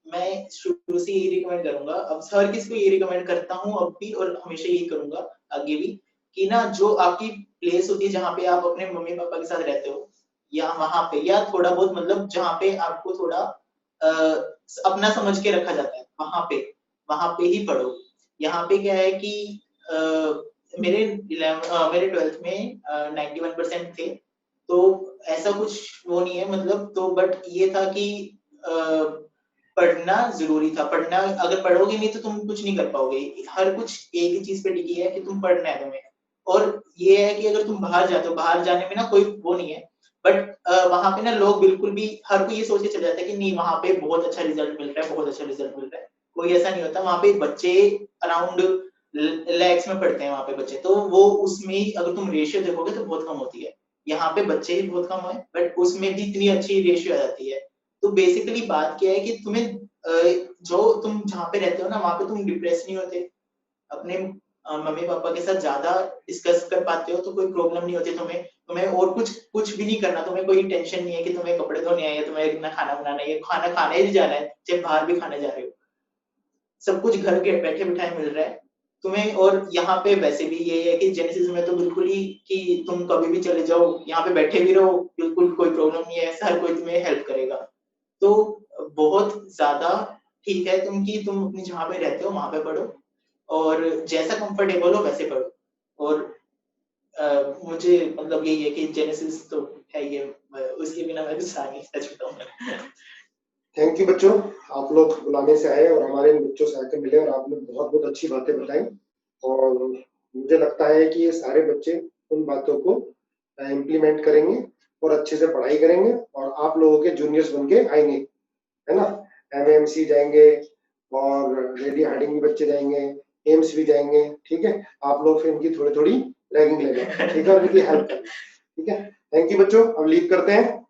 मैं शुरू से यही रिकमेंड करूंगा, अब हर किसी को ये रिकमेंड करता हूँ अब भी और हमेशा यही करूंगा आगे भी, कि ना जो आपकी प्लेस होती है जहाँ पे आप अपने मम्मी पापा के साथ रहते हो, या वहां पे, या थोड़ा बहुत मतलब जहाँ पे आपको थोड़ा अपना समझ के रखा जाता है, वहां पे ही पढ़ो। यहाँ पे क्या है कि मेरे 12th में 91% थे, तो ऐसा कुछ वो नहीं है मतलब, तो बट ये था कि पढ़ना जरूरी था। पढ़ना, अगर पढ़ोगे नहीं तो तुम कुछ नहीं कर पाओगे। हर कुछ एक ही चीज पे टिकी है कि तुम पढ़ना है तुम्हें। और ये है कि अगर तुम बाहर जाते हो, बाहर जाने में ना कोई वो नहीं है, बट वहां पे ना लोग बिल्कुल भी, हर कोई ये सोच के चले जाता है कि नहीं वहां पे बहुत अच्छा रिजल्ट मिल रहा है, बहुत अच्छा रिजल्ट मिल रहा है। कोई ऐसा नहीं होता। वहां पे बच्चे अराउंड लैक्स में पढ़ते हैं वहां पे बच्चे, तो वो उसमें अगर तुम रेशियो देखोगे तो बहुत कम होती है। यहाँ पे बच्चे ही बहुत कम है, बट उसमें भी इतनी अच्छी रेशियो आ जाती है। तो बेसिकली बात क्या है कि तुम्हें जो तुम जहाँ पे रहते हो ना, वहां पे तुम डिप्रेस नहीं होते, अपने मम्मी पापा के साथ ज्यादा डिस्कस कर पाते हो, तो कोई प्रॉब्लम नहीं होती तुम्हें और कुछ भी नहीं करना। तुम्हें कोई टेंशन नहीं है कि तुम्हें कपड़े धोने आए, तुम्हें इतना खाना बनाना है, खाना खाने ही जाना है, चाहे बाहर भी खाने जा रहे हो, सब कुछ घर के बैठे बिठाए मिल रहा है तुम्हें। और यहाँ पे वैसे भी ये है कि जेनेसिस में तो बिल्कुल ही कि तुम कभी भी चले जाओ, यहाँ पे बैठे भी रहो, बिल्कुल कोई प्रॉब्लम नहीं है, हर कोई तुम्हें हेल्प करेगा। तो बहुत ज्यादा ठीक है तुम अपनी जहाँ पे रहते हो वहां पे पढ़ो, और जैसा कंफर्टेबल हो वैसे पढ़ो। और मुझे मतलब यही है कि जेनेसिस तो है ये, उसके बिना मैं कुछ नहीं सच बताऊंगा। थैंक यू बच्चों, आप लोग बुलाने से आए और हमारे इन बच्चों से आके मिले और आपने बहुत बहुत अच्छी बातें बताई। और मुझे लगता है कि ये सारे बच्चे उन बातों को इम्प्लीमेंट करेंगे और अच्छे से पढ़ाई करेंगे और आप लोगों के जूनियर्स बन के आएंगे, है ना। एमएमसी जाएंगे और लेडी हार्डिंग भी बच्चे जाएंगे, एम्स भी जाएंगे, ठीक है। आप लोग फिर इनकी थोड़ी थोड़ी रैगिंग लेना, ठीक है, और इनकी हेल्प करना, ठीक है। थैंक यू बच्चों, अब लीव करते हैं।